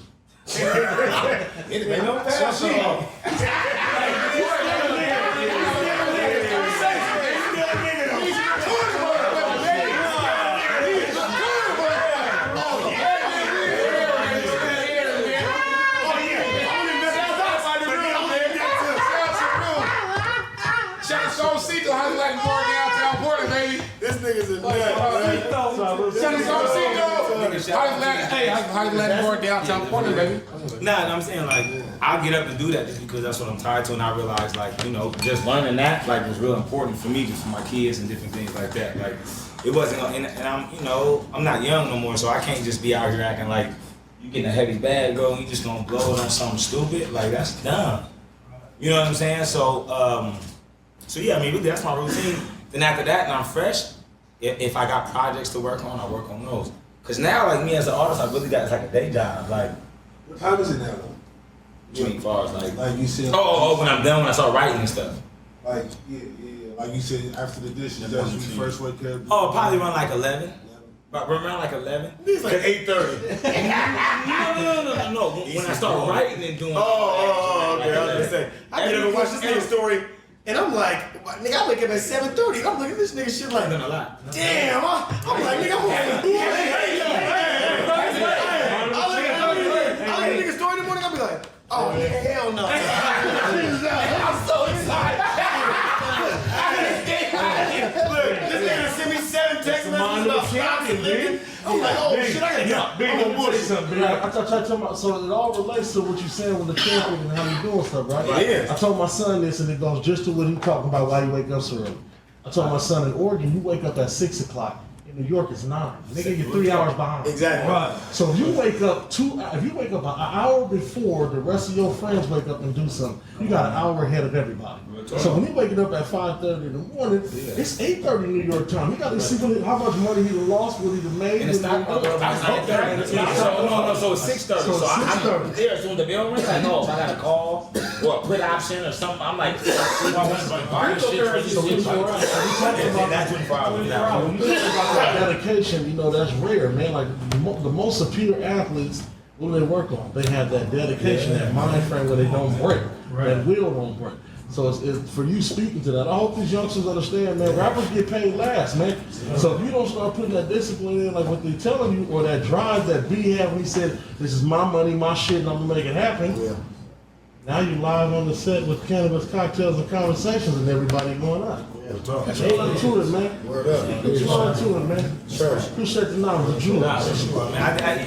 This nigga's a How you let more downtown Portland, baby? Nah, I'm saying like I'll get up and do that just because that's what I'm tied to, and I realize like, you know, just learning that like was real important for me, just for my kids and different things like that. Like it wasn't, and I'm, you know, I'm not young no more, so I can't just be out here acting like you getting a heavy bag, bro, and you just gonna blow it on something stupid. Like that's dumb. You know what I'm saying? So So yeah, I mean, really, that's my routine. Then after that, and I'm fresh. If I got projects to work on, I work on those. Cause now, like me as an artist, I really got it's like a day job. Like, What time is it now, though? 24 hours, Like you said. when I'm done, when I start writing and stuff. Like, yeah. Like you said, after the dishes, that's when you first wake up. Oh, probably around like 11. But around like 11. It's like 8:30. No. When I start writing and doing. Okay. I was gonna say, I get up and watch this nigga story, and I'm like, nigga, I wake up at 7:30. I'm looking at this nigga shit like, I've done a lot. damn. I'm like, nigga, I'm like, I look at the nigga story in the morning. I'll be like, oh nigga, hell no. I'm so excited. Look, this nigga sent me 7 text messages about stocks and living. I'm like, oh shit, I gotta get up. I'm gonna say something, man. I talking about, so it all relates to what you saying with the champion and how you doing stuff, right? Yeah. I told my son this, and it goes just to what he talking about. Why you wake up so early? I told my son in Oregon, you wake up at 6 o'clock. In New York, it's 9. Nigga, you're 3 hours behind. Exactly. Right. So if you wake up an hour before the rest of your friends wake up and do something, you got an hour ahead of everybody. So when he waking up at 5:30 in the morning, it's 8:30 New York time. He got to see how much money he done lost, what he done made. And it's not so it's 6:30. So I'm there as soon as the bell rings. I know if I got a call or a put option or something. I'm like, That's 24 hours now. When you think about that dedication, you know, that's rare, man. Like the most superior athletes, what do they work on? They have that dedication, that mind frame where they don't break, that will don't break. So it's for you speaking to that. I hope these youngsters understand, man. Rappers get paid last, man. So if you don't start putting that discipline in, like what they're telling you, or that drive that B had when he said, "This is my money, my shit, and I'm gonna make it happen." Yeah. Now you live on the set with Cannabis Cocktails and Conversations, and everybody going up. Get on to it, man. Word up. Get on to it, man. Sure. Appreciate the knowledge, the jewels. man,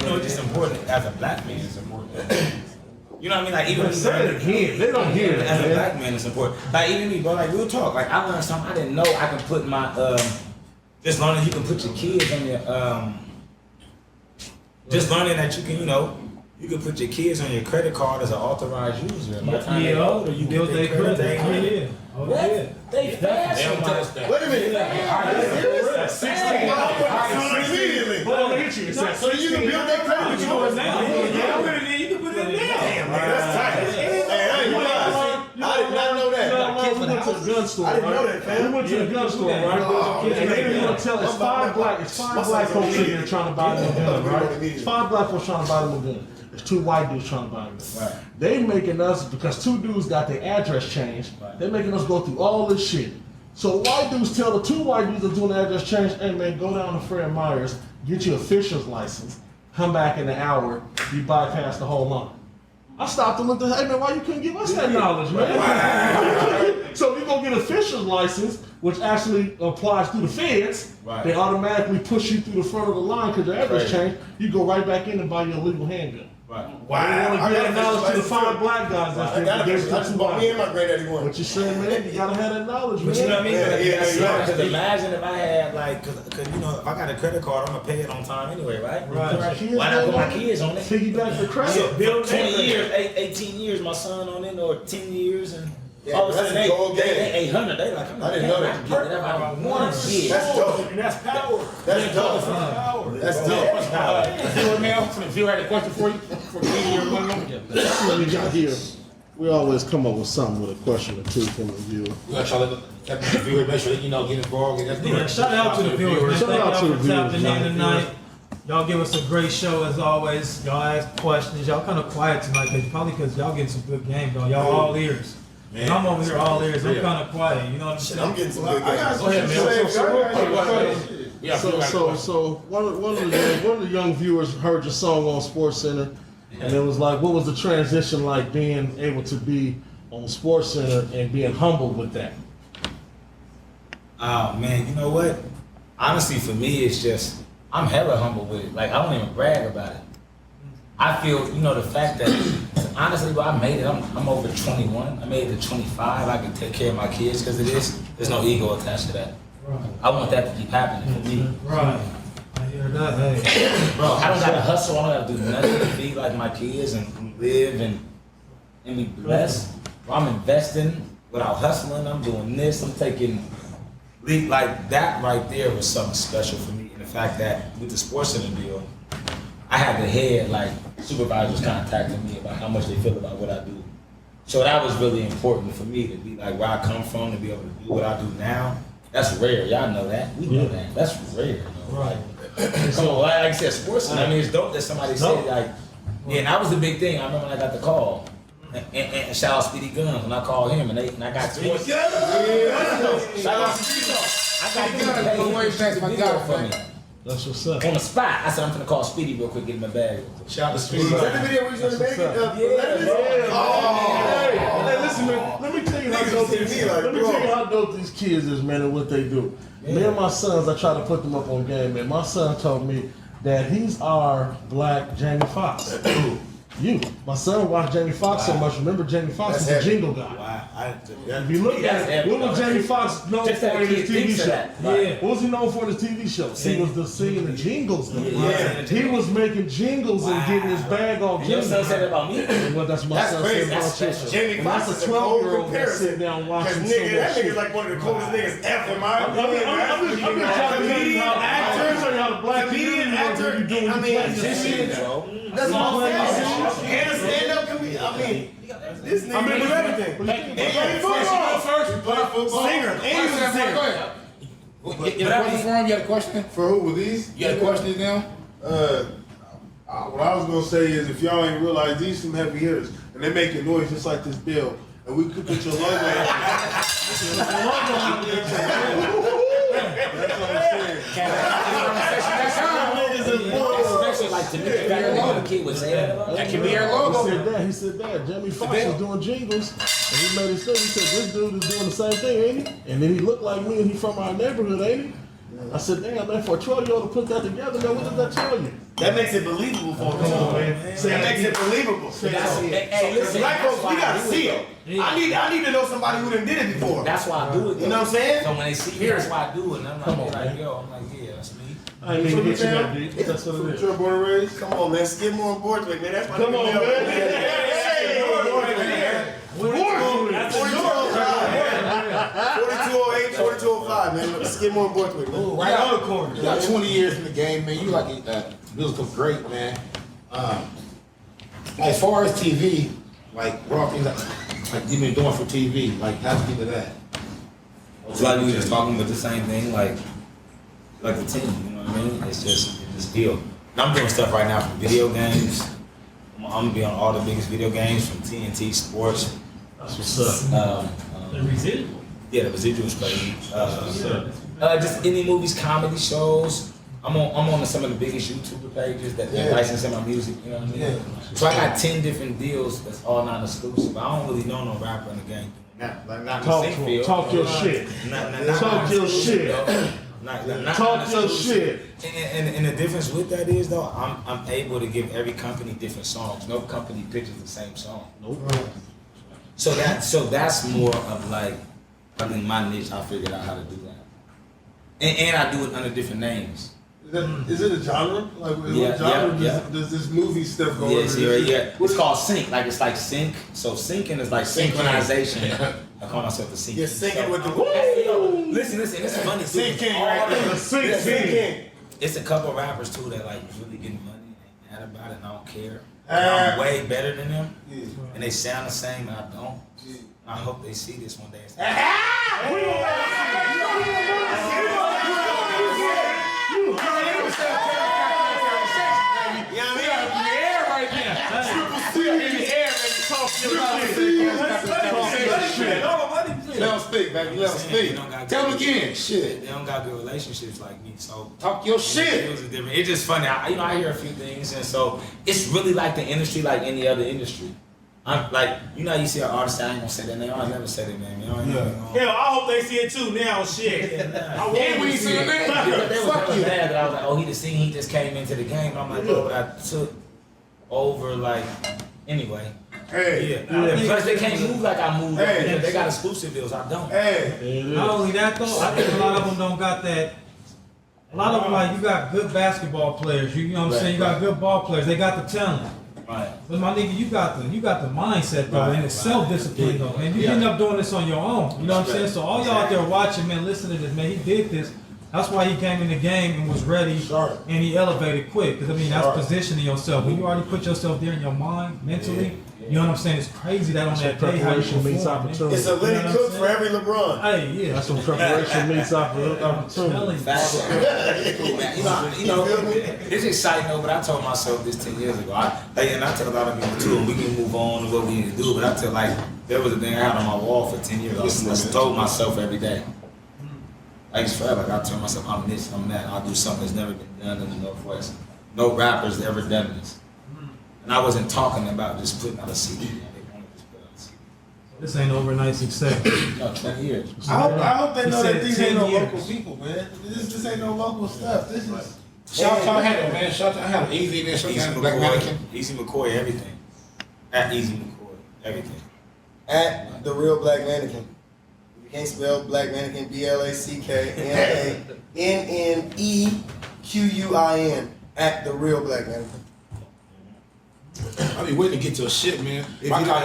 you know, it's just important as a black man. It's important. You know what I mean? Like even Say it again. They don't hear it. as a black man, it's important. Like even me, bro. Like real talk. Like I learned something I didn't know. I can put my just learning you can put your kids on your just learning that you can, you know. You can put your kids on your credit card as an authorized user. And by the time they're older, you build their credit. They fast. Wait a minute. Immediately. Well, look at you. So you can build that credit with yours now. You can put it in now. Damn, man, that's tight. Hey, I ain't gonna lie. I did not know that. We went to the gun store. I didn't know that, fam. We went to the gun store, right? And they didn't want to tell us. It's five black folks in there trying to buy them a gun, right? It's 5 black folks trying to buy them a gun. There's 2 white dudes trying to buy them. Right. They making us, because 2 dudes got their address changed, they making us go through all this shit. So white dudes tell the 2 white dudes that doing the address change, hey man, go down to Fred Meyer's, get your official's license, come back in an hour, you bypass the whole line. I stopped and looked at, hey man, why you couldn't give us that knowledge, man? So we go get official's license, which actually applies through the feds. Right. They automatically push you through the front of the line because your address changed. You go right back in and buy your legal handgun. Right. Wow. I want to give that knowledge to the 5 black guys that's there. I just bought me and my granddaddy one. What you saying, man? You gotta have that knowledge, man. But you know what I mean? Yeah. Because imagine if I had like, cause you know, if I got a credit card, I'm gonna pay it on time anyway, right? Right. Why not put my kids on it? Piggyback the credit. Build 20 years, 18 years, my son on it, or 10 years, and Yeah, all of a that's sudden a gold game. they 800. They like, I didn't know that. I can get whatever I want. Yeah. That's dope. And that's power. That's dope. That's dope. Viewer mail, some viewer had a question for you. For me, your one moment. We got here. We always come up with something with a question or two from the viewer. We gotta try to let the viewer make sure that, you know, get involved. Yeah, shout out to the viewers. Shout Thank out y'all to the for tapping viewers, in tonight. Y'all give us a great show as always. Y'all ask questions. Y'all kind of quiet tonight, probably because y'all getting some good game going. Y'all all ears. Man, I'm over here all ears. I'm kind of quiet. You know what I'm saying? I'm getting some good games. Go ahead, man. So one of the young viewers heard your song on SportsCenter, and it was like, what was the transition like being able to be on SportsCenter and being humbled with that? Oh man, you know what? Honestly, for me, it's just I'm hella humble with it. Like I don't even brag about it. I feel, you know, the fact that honestly, but I made it. I'm over 21. I made it to 25. I can take care of my kids because of this. There's no ego attached to that. Right. I want that to keep happening for me. Right. I hear that. Hey. Bro, I don't gotta hustle. I don't gotta do nothing to feed like my kids and live and be blessed. Bro, I'm investing without hustling. I'm doing this. I'm taking like that right there was something special for me. And the fact that with the sports center deal, I had the head like supervisors contacting me about how much they feel about what I do. So that was really important for me to be like where I come from, to be able to do what I do now. That's rare. Y'all know that. We know that. That's rare. You know? Right. Come on, like I said, sports center. I mean, it's dope that somebody said like, yeah, and that was the big thing. I remember when I got the call. And shout out Speedy Guns when I called him and I got sports. Shout out Speedy Guns. I got Guns. He got for me. That's what's up. On the spot, I said I'm gonna call Speedy real quick, get him a bag. Shout out to Speedy. Is that the video where he's gonna make it? Hey, listen, man. Let me tell you how dope these kids is, man, and what they do. Yeah. Me and my sons, I try to put them up on game, man. My son told me that he's our black Jamie Foxx. My son watched Jamie Foxx so much. Remember, Jamie Foxx was a jingle guy. If you look at it, what was Jamie Foxx known for in his TV show? Yeah. What was he known for in his TV show? He was singing the jingles. He was making jingles and getting his bag on jingles. Your son said that about me? Well, that's my son said about you. Jamie Foxx is a 12-year-old that's sitting down watching so much shit. That nigga's like one of the coolest niggas ever, man. I'm just trying to tell you how the black comedian actor, I mean, that's all I'm saying. And a stand-up comedian. I mean, this nigga do everything. And he played football. Singer. And he was a singer. You had a question for him? You had a question? For who? With these? You had a question now? What I was gonna say is, if y'all ain't realize, these some heavy hitters, and they making noise just like this bill, and we could put your logo on. That's what I'm saying. Especially like to me, the kid was saying that can be our logo. He said that. Jamie Foxx was doing jingles, and he made his thing. He said, this dude is doing the same thing, ain't he? And then he looked like me, and he from our neighborhood, ain't he? I said, damn, man, for a 12-year-old to put that together, man, what does that tell you? That makes it believable for us. That makes it believable. Hey, listen, black folks, we gotta see it. I need to know somebody who done did it before. That's why I do it. You know what I'm saying? So when they see me, that's why I do it. And I'm like, yo, yeah, that's me. I ain't even get you that deep. That's what it is. You're born and raised? Come on, man. Skip more on Borthwick, man. That's my Come on, man. Hey, Borthwick. 4208, 4205, man. Skip more on Borthwick, man. Right on the corner. You got 20 years in the game, man. You like a musical great, man. As far as TV, like raw things like you've been doing for TV, like how's you do that? It's like we were just talking about the same thing, like the team, you know what I mean? It's just deal. And I'm doing stuff right now from video games. I'm gonna be on all the biggest video games from TNT Sports. That's what's up. The residual. Yeah, the residual's crazy. Just indie movies, comedy shows. I'm on some of the biggest YouTuber pages that licensing my music, you know what I mean? Yeah. So I got 10 different deals that's all non-exclusive. I don't really know no rapper in the game. Not Talk your shit. Talk your shit. Talk your shit. And the difference with that is though, I'm able to give every company different songs. No company pitches the same song. Nope. So that's more of like, I think my niche. I figured out how to do that, and I do it under different names. Is it a genre? Like, what genre does this movie stuff go under? Yeah. It's called sync. Like it's like sync. So syncing is like synchronization. I call myself the sync. You're syncing with the. Listen. It's funny. Syncing, right? Syncing. It's a couple rappers too that like really getting money and they mad about it and I don't care. I'm way better than them, and they sound the same and I don't. I hope they see this one day. Let them speak, baby. Let them speak. Tell them again. Shit. They don't got good relationships like me, so talk your shit. It's just funny. I hear a few things, and so it's really like the industry, like any other industry. I'm like, you see an artist, I ain't gonna say that name. I never say that name. Hell, I hope they see it too now. Shit. I want we see it. They was mad that I was like, oh, he just seen, he just came into the game. I'm like, oh, but I took over like anyway. Hey. Yeah. Plus they can't move like I move. Hey. They got exclusive deals. I don't. Hey. Not only that though, I think a lot of them don't got that. A lot of them like you got good basketball players. You know what I'm saying? You got good ball players. They got the talent. Right. But my nigga, you got the mindset though, and it's self-discipline though, man. You end up doing this on your own. You know what I'm saying? So all y'all out there watching, man, listen to this, man. He did this. That's why he came in the game and was ready, and he elevated quick. Because I mean, that's positioning yourself. When you already put yourself there in your mind, mentally, you know what I'm saying? It's crazy that on that day how you meets perform, opportunity. It's a Lenny Cook for every LeBron. Hey, yeah, That's when preparation meets opportunity. Facts. You know, it's exciting though, but I told myself this 10 years ago. And I tell a lot of people too, and we can move on to what we need to do, but I tell like, there was a thing I had on my wall for 10 years. I told myself every day. Like it's forever. Like I tell myself, I'm this, I'm that. I'll do something that's never been done in the Northwest. No rappers ever done this. And I wasn't talking about just putting out a CD. They wanted to just put out a CD. This ain't overnight success. No, 20 years. I hope they He know said that these 10 ain't no years. local people, man. This ain't no local stuff. This is. Shout out to him, man. Shout out to him. Easy, man. Shout Easy out to Black Mannequin. McCoy, Easy McCoy, everything. At Easy McCoy, everything. At the real Black Mannequin. You can't spell Black Mannequin, BLACKMANNEQUIN. At the real Black Mannequin. I be waiting to get your shit, man. My guy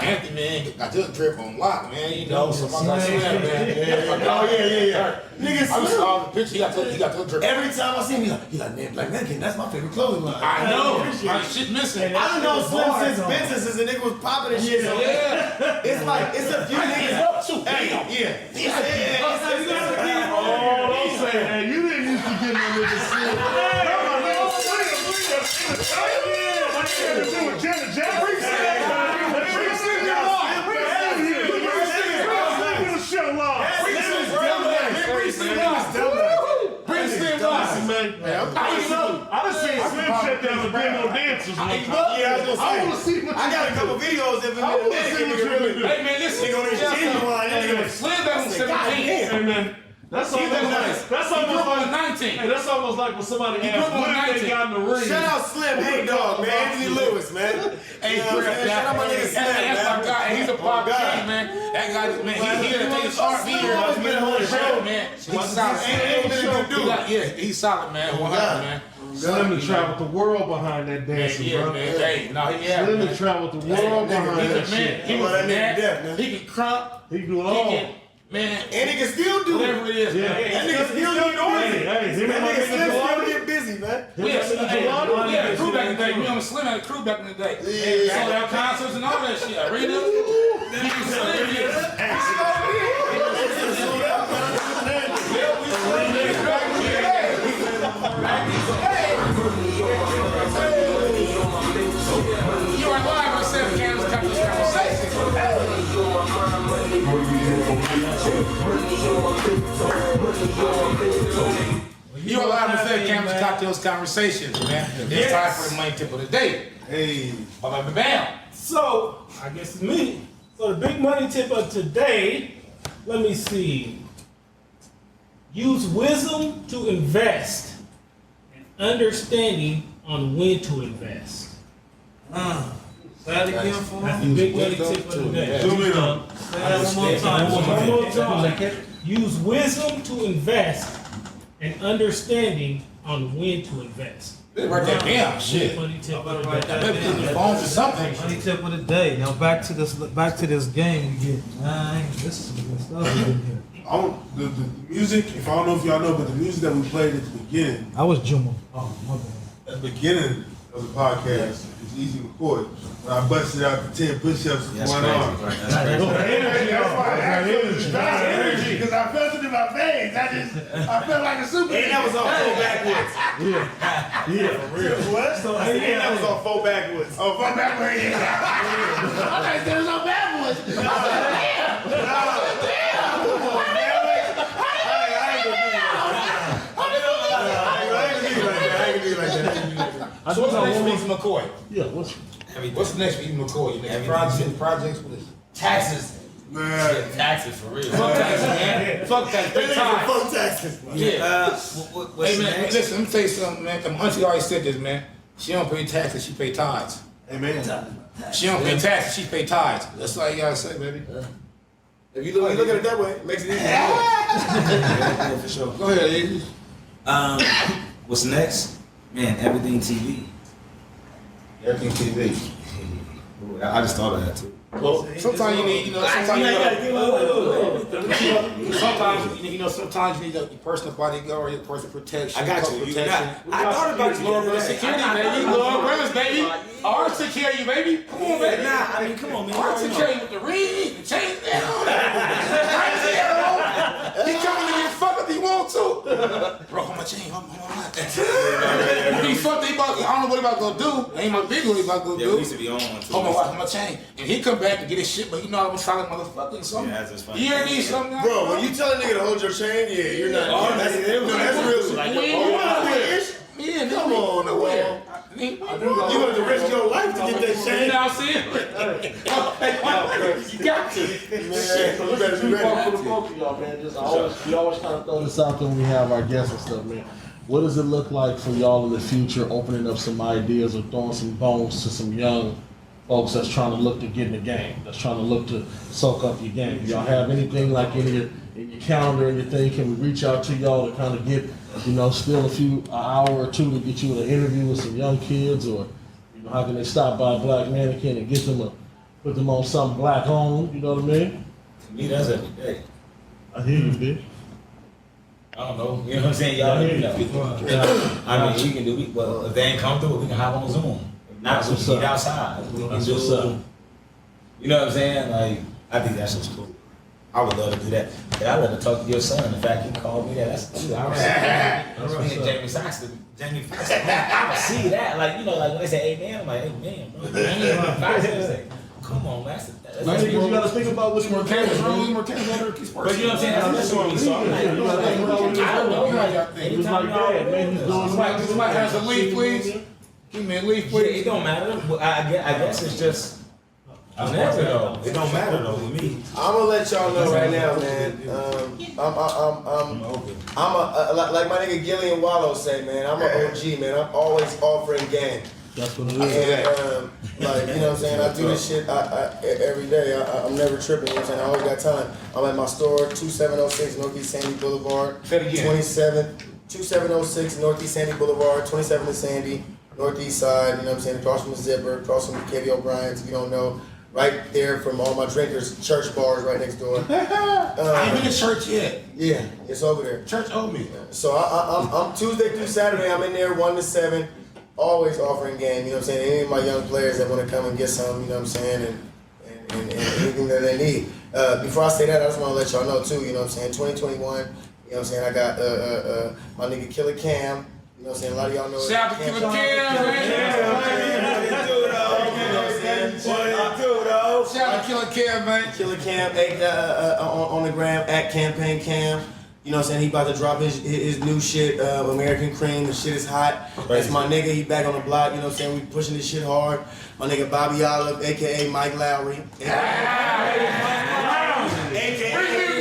Anthony, man, got this drip on lock, man. You know, so my guy Slim, man. Oh yeah. Nigga, I Slim. saw the picture. He got the drip. Every time I see him, he like, man, Black Mannequin, that's my favorite clothing line. I know. My shit missing. I don't know Slim since businesses and nigga was popping and shit. So Yeah. it's like, it's a few niggas. Oh, don't say that. You didn't used to get no niggas sleep. I done seen Slim shut down the bingo dancers one time. Yeah, I was gonna say. I got a couple videos of him in the day. Hey, man, listen. Nigga on his genuine. Nigga was Slim back on 17. Hey man, that's almost like 19. Hey, that's almost like when somebody asked grew up on when they 19. got in the ring. Shout out Slim, hey dog, man. Anthony Lewis, man. Hey, You know what I'm saying? Shout out my nigga Slim, that's my man. guy. And he's a pop king, man. That guy, man, he here to take a start. He here to been on the show, man. He's solid. Ain't been a good dude. Yeah, he's solid, man. 100, man. Slim to travel the world behind that dancing, Yeah, bro. man. Hey, no, he has. Slim to travel the world behind He's that a man. shit. He was that nigga mad. deaf, man. He can crump. He do it He all. can, man. And he can still do Whatever it. it is, Yeah. man. That nigga still get Hey, noisy. him That and my nigga nigga Slim still Jelani. get busy, man. Yes, Jelani. we had a crew back in the day. Me and Slim had a crew back in the day. Yeah. Sold out concerts and all that shit. Arena. He can Slim here. You are live on Seven Cannabis Conversation. You are live on Seven Cannabis Cocktails Conversations, man. It's time for the money tip of the day. Hey. Bam, bam. So, I guess it's me. So the big money tip of today, let me see. Use wisdom to invest and understanding on when to invest. Say that again for That's me. the big money tip of the day. Zoom in on. Say that one more time. One more time. Use wisdom to invest and understanding on when to invest. Write that down. Shit. Big money tip of the Write day. that Maybe put the phone for something. Money tip of the day. Now back to this game we get. This is some good stuff we get here. The music, if I don't know if y'all know, but the music that we played at the beginning, I was Juma. Oh, my bad. at the beginning of the podcast, is Easy McCoy. When I busted out the 10 push-ups with That's one crazy. arm. That's crazy. Energy, that's why I asked for the energy, because I felt it in my veins. I felt like a super. And that was on full backwards. Yeah, for real. What? So, and that was on full backwoods. Oh, fuck backwards. I thought there was no backwards. I said, damn. Come on, man. I ain't gonna be like that. So what's the next week's McCoy? Yeah, what's What's the next week's McCoy? Your next projects? What is it? Taxes. Man. Taxes for real. Fuck taxes, man. Fuck taxes. Pay time. Fuck taxes. Yeah. What's Hey, man, next? listen, let me tell you something, man. My auntie always said this, man. She don't pay taxes, she pay tithes. Amen. She don't pay taxes, she pay tithes. That's all you gotta say, baby. If you When you look at it that way, it makes it easier. For sure. Go ahead, Easy. What's next? Man, everything TV. Everything TV. Ooh, I just thought of that too. Well, sometimes you need, sometimes you need your personal bodyguard, your personal protection. I got you. I thought about you. Lord, security, baby. Lord, brothers, baby. Art took care of you, baby. Come on, baby. Come on, man. Art took care of you with the ring, the chain, and all that. He coming to get fucked if he want to. Bro, hold my chain, hold my He fucked, I don't know what he about to go do. Ain't my big what he about to go do. Yeah, we used to be on one too. Hold my watch, hold my chain. And he come back and get his shit, but you know I'm a solid motherfucker and something. Yeah, that's just funny. You hear me? Something. Bro, when you tell a nigga to hold your chain, yeah, you're not. That's real. Yeah, come on, nowhere. You want to risk your life to get that chain? You know what I'm saying? You got to. Man, you better be ready. For the both of y'all, man. We always kind of throw this out there when we have our guests and stuff, man. What does it look like for y'all in the future, opening up some ideas or throwing some bones to some young folks that's trying to look to get in the game, that's trying to look to soak up your game? Do y'all have anything like in your calendar or anything? Can we reach out to y'all to kind of get, still an hour or two to get you an interview with some young kids, or how can they stop by Black Mannequin and get them put them on something black owned? You know what I mean? To me, that's every day. I hear you, bitch. I don't know. You know what I'm saying? Y'all hear me? I mean, we can do it. Well, if they ain't comfortable, we can hop on Zoom. If not, we can meet outside. We can do, you know what I'm saying? Like, I think that's just cool. I would love to do that. But I'd love to talk to your son. The fact he called me that, that's cool. I was seeing Jamie Foxx. I would see that. Like when they say, hey, man, I'm like, hey, man, bro. Come on, man. That's you gotta think about what's more cameras, But you know what I'm saying? That's what we saw. I don't know how y'all think. It's like that, man. Somebody has a leaf, please. Give me a leaf, Yeah, please. it don't matter. I guess it's just. Whatever though. It don't matter though with me. I'm gonna let y'all know right now, man. I'm like my nigga Gillian Wallow say, man. I'm an OG, man. I'm always offering game. That's what it is. And you know what I'm saying? I do this shit every day. I'm never tripping. You know what I'm saying? I always got time. I'm at my store, 2706 Northeast Sandy Boulevard. 2706 Northeast Sandy Boulevard, 27 in Sandy, Northeast side. You know what I'm saying? Across from the Zipper, across from Katie O'Brien's. If you don't know. Right there from all my drinkers, church bars right next door. I ain't been to church yet. Yeah, it's over there. Church owed me. So I'm Tuesday through Saturday, I'm in there 1 to 7, always offering game, you know what I'm saying? Any of my young players that want to come and get some, you know what I'm saying, and anything that they need. Before I say that, I just want to let y'all know too, you know what I'm saying, 2021, you know what I'm saying, I got my nigga Killer Cam, you know what I'm saying, a lot of y'all know Shout out to Killer Cam, man. Shout out to Killer Cam, man. Killer Cam on the gram at Campaign Cam. You know what I'm saying? He about to drop his new shit, American Cream. The shit is hot. That's my nigga. He back on the block. You know what I'm saying? We pushing this shit hard. My nigga Bobby Olive, aka Mike Lowry. Bring me a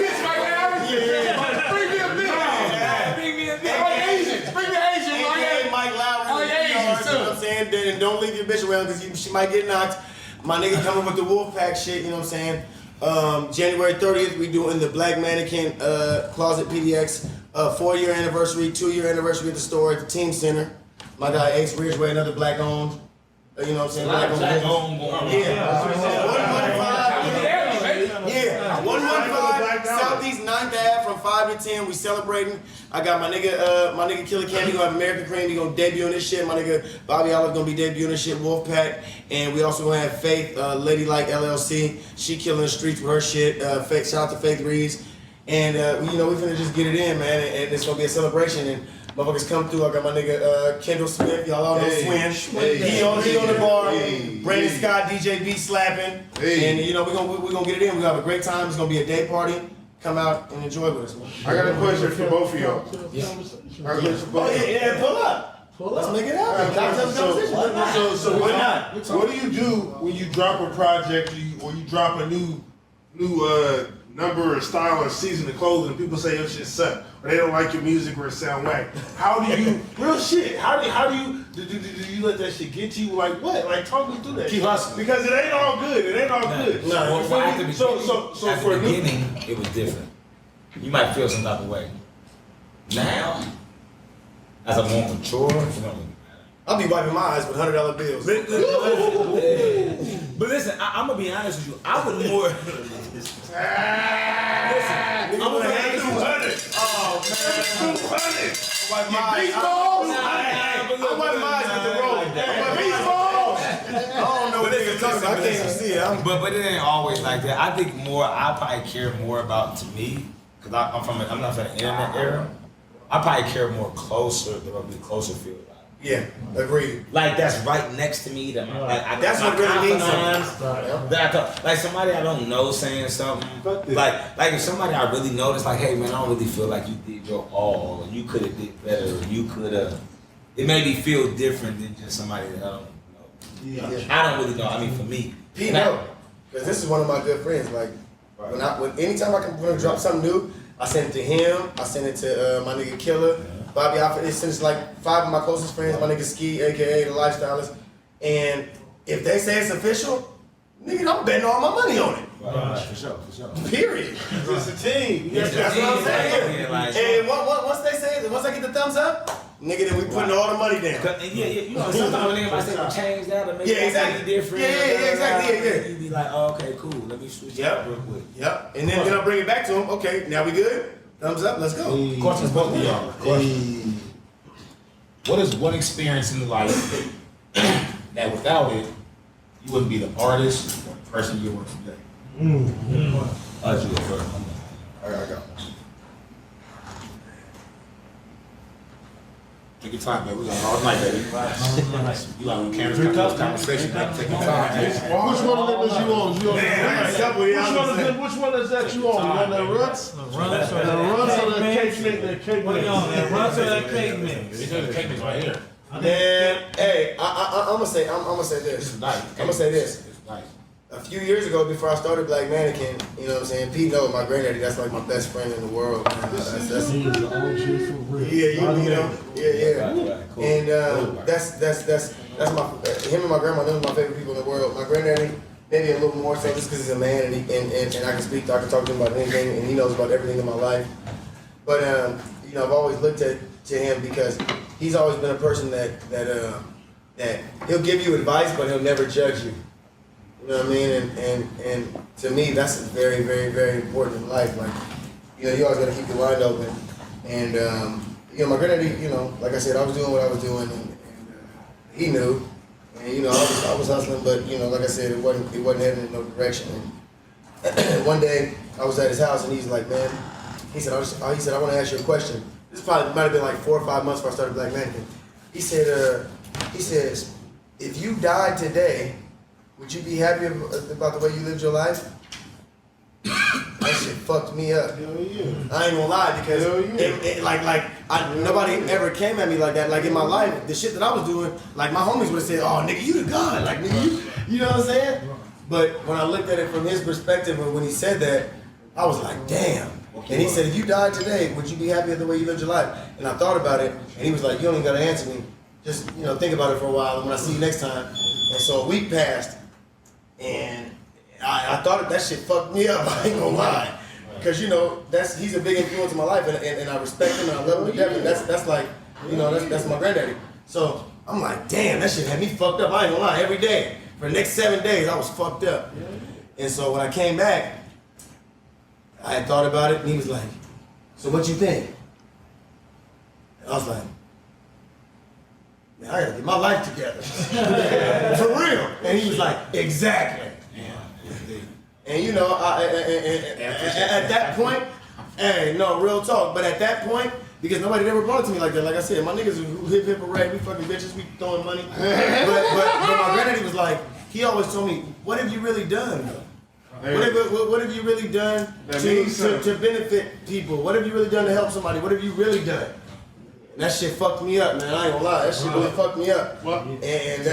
bitch, Mike Lowry. Bring me a bitch. Bring me a bitch. Bring the Asians. Bring the Asians. AKA Mike Lowry. Oh, yeah, Asians, you know what I'm saying? And don't leave your bitch around because she might get knocked. My nigga coming with the Wolfpack shit, you know what I'm saying? January 30th, we doing the Black Mannequin Closet PDX 4-year anniversary, 2-year anniversary at the store at the Team Center. My guy Ace Ridgeway, another black owned, you know what I'm saying? Black owned. Yeah. 115 Southeast 9th Ave from 5 to 10. We celebrating. I got my nigga Killer Cam. He gonna have American Cream. He gonna debut on this shit. My nigga Bobby Olive gonna be debuting this shit. Wolfpack, and we also gonna have Faith, Ladylike LLC. She killing the streets with her shit. Shout out to Faith Reeves, and we finna just get it in, man. And it's gonna be a celebration. And motherfuckers come through. I got my nigga Kendall Smith. Y'all all know Swin. He on the bar. Brandon Scott, DJ B slapping. And we gonna get it in. We gonna have a great time. It's gonna be a day party. Come out and enjoy with us, man. I got a question for both of y'all. Pull up. Let's make it happen. So what do you do when you drop a project or you drop a new number or style or season of clothing and people say your shit suck or they don't like your music or it sound whack? How do you real shit? How do you do you let that shit get you? Like what? Like talk me through that. Keep hustling. Because it ain't all good. It ain't all good. No, at the beginning, beginning, it was different. You might feel some type of way. Now, as I'm more mature, it don't really matter. I'll be wiping my eyes with $100 bills. But listen, I'm gonna be honest with you. I would more. Listen, I'm gonna be honest with you. Oh man, 200. Wipe my eyes. I'm wiping my eyes with the roll. I don't know what they're talking about. I can't even see it. But it ain't always like that. I think more. I probably care more about, to me, because I'm not from the internet era. I probably care more closer. There will be closer feel. Yeah, agreed. Like that's right next to me. That that's what really means something. Like somebody I don't know saying something. Like if somebody I really know that's like, hey man, I don't really feel like you did your all, and you could have did better, or you could have. It made me feel different than just somebody that I don't know. Yeah. I don't really know. I mean, for me, Pete, no, because this is one of my good friends. Like when anytime I can drop something new, I send it to him. I send it to my nigga Killer. Bobby Alfred, it sends like 5 of my closest friends, my nigga Ski, aka the Lifestylist. And if they say it's official, nigga, I'm betting all my money on it. Right. For sure. Period. It's a team. That's what I'm saying. And once they say it, once I get the thumbs up, nigga, then we putting all the money down. Yeah, you know, sometimes when nigga might say change that or make exactly different. Yeah, exactly. You be like, oh, okay, cool. Let me switch it up real quick. Yep. And then I bring it back to him. Okay, now we good? Thumbs up, let's go. Questions both of y'all. What is one experience in life that without it, you wouldn't be the artist or the person you are today? I'll do it first. All right, I got Take your time, baby. We got all night, baby. You like when cameras come to conversation, like take your time. Which one of them is you on? Which one is that you on? You on that runs? The runs or that cake mix? That cake What are you on? That runs or that cake mix? The cake mix right here. Man, hey, I'm gonna say this. This is nice. I'm gonna say this. It's nice. A few years ago, before I started Black Mannequin, you know what I'm saying? Pete knows my granddaddy. That's like my best friend in the world. That's he is the OG for real. Yeah, you know. Yeah. Right, cool. And that's my him and my grandma. Those are my favorite people in the world. My granddaddy, maybe a little more so just because he's a man and I can talk to him about anything, and he knows about everything in my life. But you know, I've always looked to him because he's always been a person that he'll give you advice, but he'll never judge you. You know what I mean? And to me, that's very, very, very important in life. Like, you know, you always got to keep your mind open. And you know, my granddaddy, you know, like I said, I was doing what I was doing, and he knew. And you know, I was hustling, but you know, like I said, it wasn't heading in no direction. And one day, I was at his house, and he's like, man, he said, I want to ask you a question. This probably might have been like 4 or 5 months before I started Black Mannequin. He says, if you died today, would you be happy about the way you lived your life? That shit fucked me up. Hell yeah. I ain't gonna lie, because nobody ever came at me like that. Like in my life, the shit that I was doing, like my homies would have said, "Oh, nigga, you the god." Like, nigga, you know what I'm saying? But when I looked at it from his perspective, and when he said that, I was like, damn. And he said, if you died today, would you be happy with the way you lived your life? And I thought about it, and he was like, you don't even gotta answer me. Just, you know, think about it for a while, and when I see you next time. And so a week passed, and I thought that shit fucked me up, I ain't gonna lie. Because, you know, he's a big influence in my life, and I respect him, and I love him to death. That's like, you know, that's my granddaddy. So I'm like, damn, that shit had me fucked up, I ain't gonna lie, every day. For the next 7 days, I was fucked up. And so when I came back, I had thought about it, and he was like, so what you think? And I was like, man, I gotta get my life together. For real. And he was like, exactly. And you know, at that point, hey, no, real talk, but at that point, because nobody ever brought it to me like that. Like I said, my niggas who hip hooray, we fucking bitches, we throwing money. but my granddaddy was like, he always told me, what have you really done though? What have you really done to benefit people? What have you really done to help somebody? What have you really done? And that shit fucked me up, man. I ain't gonna lie. That shit really fucked me up. And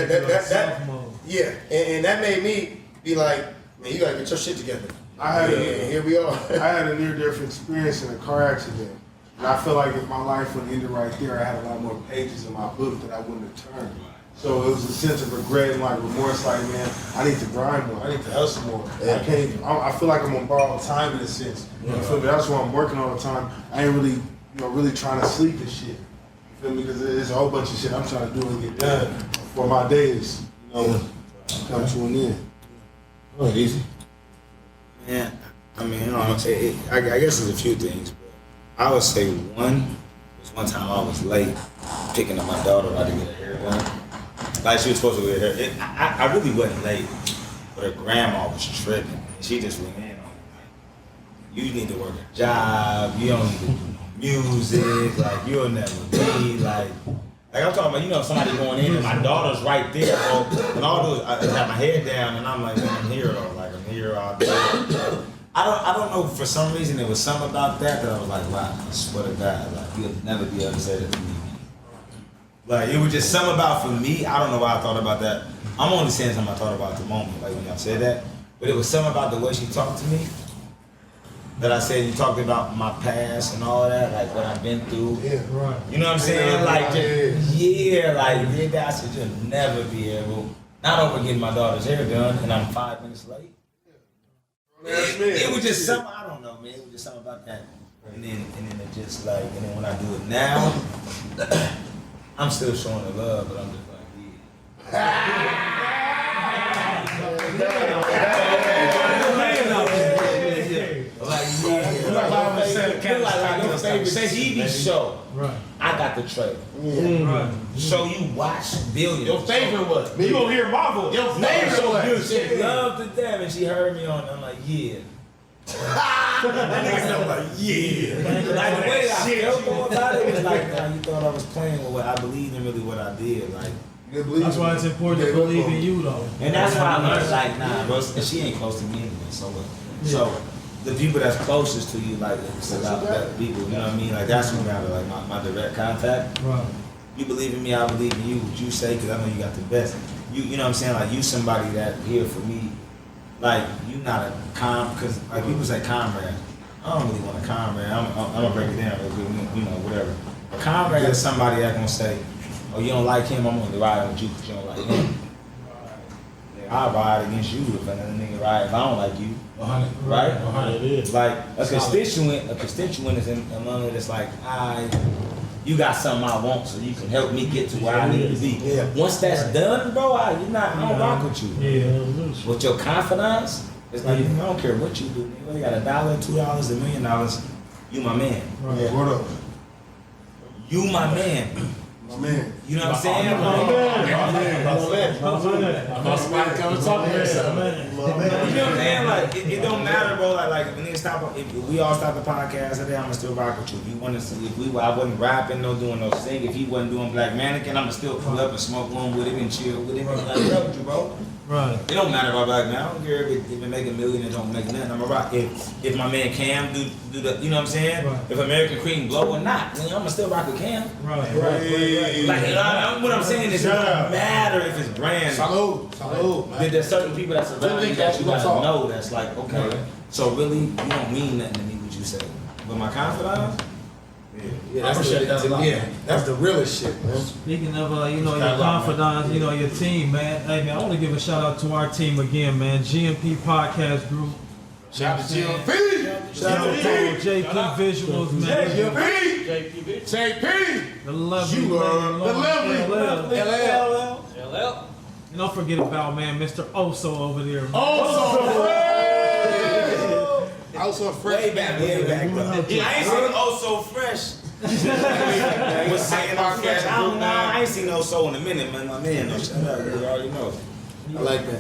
that made me be like, man, you gotta get your shit together. Here we are. I had a near-death experience in a car accident. And I feel like if my life would have ended right there, I had a lot more pages in my book that I wouldn't have turned. So it was a sense of regret and like remorse, like, man, I need to grind more, I need to hustle more. I feel like I'm on borrowed time in a sense. You feel me? That's why I'm working all the time. I ain't really, really trying to sleep and shit. You feel me? Because it's a whole bunch of shit I'm trying to do and get done for my days, you know, come to an end. Oh, easy. Man, I mean, you know, I guess there's a few things, but I would say one time I was late picking up my daughter about to get her hair done. Like she was supposed to get her hair. I really wasn't late, but her grandma was tripping. And she just went in on me. You need to work a job. You don't need to do no music. Like you'll never be like I'm talking about. You know, somebody going in and my daughter's right there. Bro. And all those, I have my head down and I'm like, man, I'm here though. Like I'm here all day. I don't know, for some reason there was something about that I was like, wow, I swear to God, like you'll never be able to say that to me. Like it was just something about, for me, I don't know why I thought about that. I'm only saying something I thought about at the moment, like when y'all said that. But it was something about the way she talked to me that I said, you talked about my past and all that, like what I've been through. Yeah, right. You know what I'm saying? Like, I said, you'll never be able, not over getting my daughter's hair done and I'm 5 minutes late. It was just something, I don't know, man. It was just something about that. And then it just like, and then when I do it now, I'm still showing the love, but I'm just like, your favorite TV show. Right. I got the trailer. Right. So you watch billions. Your favorite what? You gonna hear my voice. Your favorite what? She loved to death and she heard me on it. I'm like, yeah. That nigga I'm like, yeah. Like the way I felt about it was like, nah, you thought I was playing with what I believed in, really what I did. Like, that's why it's important to believe in you though. and that's why I learned, like, nah, bro, and she ain't close to me anyway, so what? So the people that's closest to you, like, it's about better people, you know what I mean? Like, that's who matter, like, my direct contact. Right. You believe in me, I believe in you, what you say, because I know you got the best. You know what I'm saying? Like, you somebody that here for me, like, you not a because, like, people say comrade. I don't really want a comrade. I'm going to break it down real quick, you know, whatever. A comrade is somebody that's going to say, oh, you don't like him, I'm going to ride with you because you don't like him. I'll ride against you if another nigga ride if I don't like you. 100, right? 100 it is. Like a constituent is in among it. It's like, you got something I want, so you can help me get to where I need to be. Yeah. Once that's done, bro, I don't rock with you. Yeah. With your confidence, it's like, I don't care what you do. Whether you got $1, $2, $1 million, you my man. Right. Yeah. What up? You my man. My man. You know what I'm saying? Somebody come and talk to me. You know what I'm saying? Like, it don't matter, bro. Like when niggas stop, if we all stop the podcast today, I'ma still rock with you. If you want to see, I wasn't rapping, no doing no singing. If he wasn't doing Black Mannequin, I'ma still pull up and smoke one with him and chill with him and like rap with you, bro. Right. It don't matter about Black Man. I don't care if it make $1 million, it don't make nothing. I'ma rock. If my man Cam do the, you know what I'm saying? Right. If American Cream blow or not, I'ma still rock with Cam. Right. Like, what I'm saying is, it don't matter if it's brand. Salud. There's certain people that's around you that you gotta know that's like, okay, so really, you don't mean nothing to me what you say. But my confidence, that's the realest shit, man. Speaking of, your confidants, your team, man. Hey, man, I want to give a shout out to our team again, man. GMP Podcast Group. Shout out to GMP. Shout out to JP Visuals, man. JP. The lovely, LL. And don't forget about, man, Mr. Oso over there. Man. Also fresh. Way back. I ain't seen Oso fresh. Was saying I'm fresh. I ain't seen Oso in a minute, man. My man, no shut up. You already know. I like that.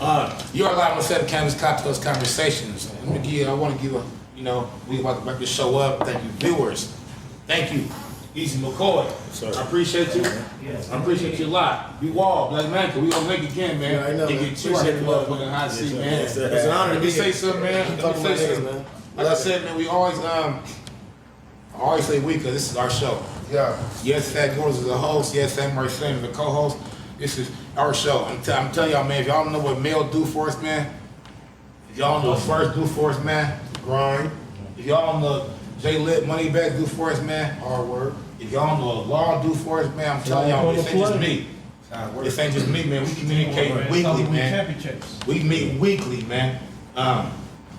You're live on Set of Cannabis Cocktails Conversations. I want to give we about to show up. Thank you, viewers. Thank you, Easy McCoy. I appreciate you. I appreciate you a lot. Be wall, Black Mannequin. We gonna make it again, man. Yeah, I know. You get you out here, motherfucking hot seat, man. It's an honor. Let me say something, man. Let me say something, man. Like I said, man, we always say we because this is our show. Yeah. Yes, Fat Gordon is the host. Yes, Sam Marcin is the co-host. This is our show. I'm telling y'all, man, if y'all know what Mel do for us, man, if y'all know what First do for us, man, grind. If y'all know J Lit Moneybag do for us, man, hard work. If y'all know what Law do for us, man, I'm telling y'all, this ain't just me. This ain't just me, man. We communicate weekly, man. We meet weekly, man.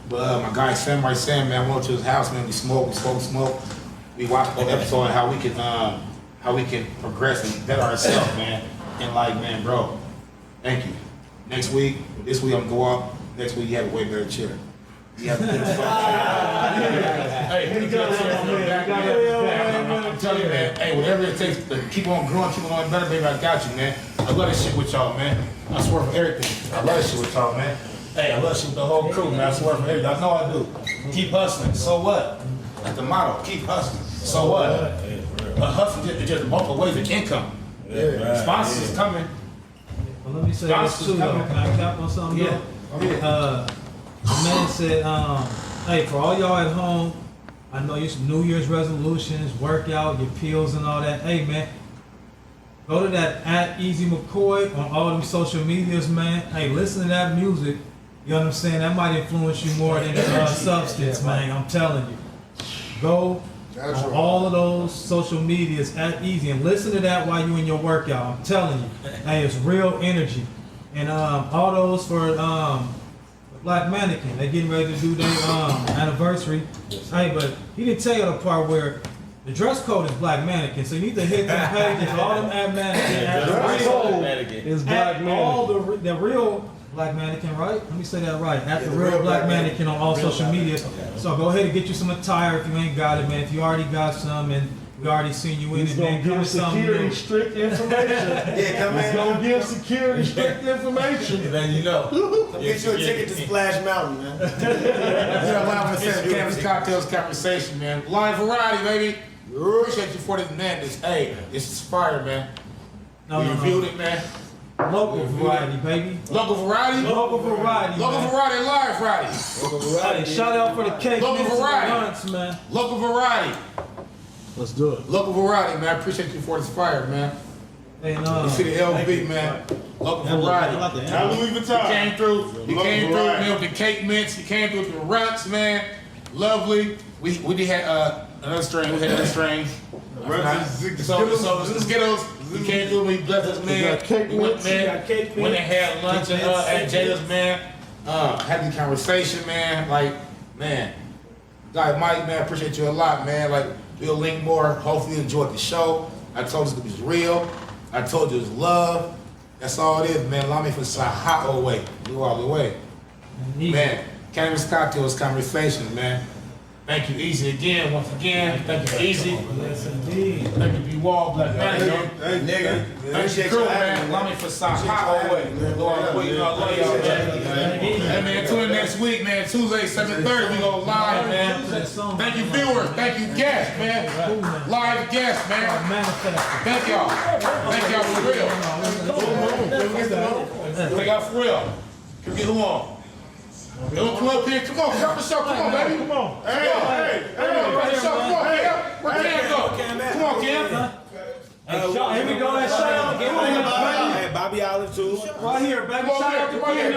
But my guy Sam Marcin, man, I went to his house, man. We smoke. We watched the episode on how how we can progress and better ourselves, man. And like, man, bro, thank you. Next week, this week I'm gonna go up. Next week you have a way better chair. You have to get a Hey, I'm telling you, man. Hey, whatever it takes to keep on growing, keep on better, baby. I got you, man. I love this shit with y'all, man. I swear for everything. I love this shit with y'all, man. Hey, I love this shit with the whole crew, man. I swear for everything. I know I do. Keep hustling. So what? That's the motto. Keep hustling. So what? Hustling is just multiple ways of income. Sponsors is coming. Well, let me say this too, though. Can I cap on something, though? The man said, hey, for all y'all at home, I know your New Year's resolutions, workout, your pills and all that. Hey, man, go to that @Easy McCoy on all them social medias, man. Hey, listen to that music. You know what I'm saying? That might influence you more than the substance, man. I'm telling you. Go on all of those social medias @Easy and listen to that while you're in your workout. I'm telling you. Hey, it's real energy. And all those for Black Mannequin. They getting ready to do their anniversary. Hey, but he didn't tell you the part where the dress code is Black Mannequin. So you need to hit them pages, all them Mannequin. Is Black all the real Black Mannequin, right? Let me say that right. At the real Black Mannequin on all social media. So go ahead and get you some attire if you ain't got it, man. If you already got some and we already seen you in it, man, give us something security new. strict information. He's gonna give security strict information. Then you know. Get you a ticket to Splash Mountain, man. Yeah, live on the Cannabis Cocktails Conversation, man. Live variety, baby. Appreciate you for this madness. Hey, this is fire, man. No, we no, reviewed no. it, man. Local variety, baby. Local variety? Local variety, Local man. variety, live variety. Hey, shout out for the cake. Local man, to the variety. lunch, man. Local variety. Let's do it. Local variety, man. I appreciate you for this fire, man. Hey, You see the LB, man. Local variety. Now Louis You Vuitton. came through. You Local came through, variety. man, with the cake mints. You came through with the ruts, man. Lovely. We did have another strain. We had another strain. So the Skittles. You came through. We blessed us, man. got cake We went, mints. man. You got cake Went mints. and had lunch Cake at mints. Jada's, man. Had the conversation, man. Like, man. Guy Mike, man, appreciate you a lot, man. Like, we'll link more. Hopefully you enjoyed the show. I told you it was real. I told you it was love. That's all it is, man. Allow me for the hot old way. Do all the way. Man, Cannabis Cocktails Conversation, man. Thank you, Easy, again, once again. Thank you, Easy. Yes, indeed. Thank you, B-Wall, Black Mannequin. Hey, nigga. Thank you, crew, man. Allow me for the hot old way. Do all the way. You know, I love y'all, man. Hey, man, tune in next week, man. Tuesday, 7:30, we go live, man. Thank you, viewers. Thank you, guests, man. Live guests, man. Thank y'all. Thank y'all for real. Thank y'all for real. Can we get who on? Don't come up here. Come on, come the show. Come on, baby. Come on. Hey, come on, show. Come on, Cam. Where Cam go? Come on, Cam. Here we go. That shout out to Hey, Bobby Olive, too. right here, baby. Come on, Shout out to come on here. we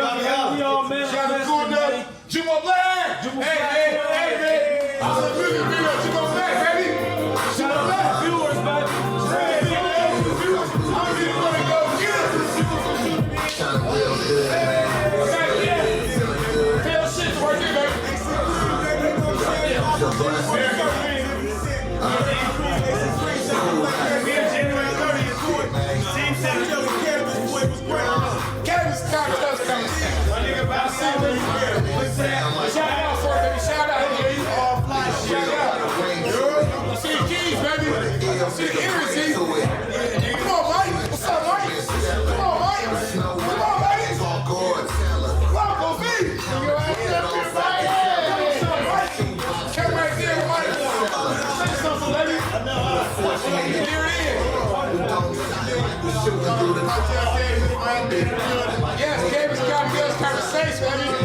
all man. Shout out to Cool Enough. Jumbo Black. Hey, man. I was a music video. Jumbo Black, baby. Shout out to the viewers, baby. Cannabis Cocktails coming. Shout out for it, baby. Shout out. Shout out. See the keys, baby. See the energy. Come on, Mike. What's up, Mike? Come on, Mike. Come on, Mike. Welcome, B. Come right there, Mike. Say something, baby. Here it is. Yes, Cannabis Cocktails Conversation, baby.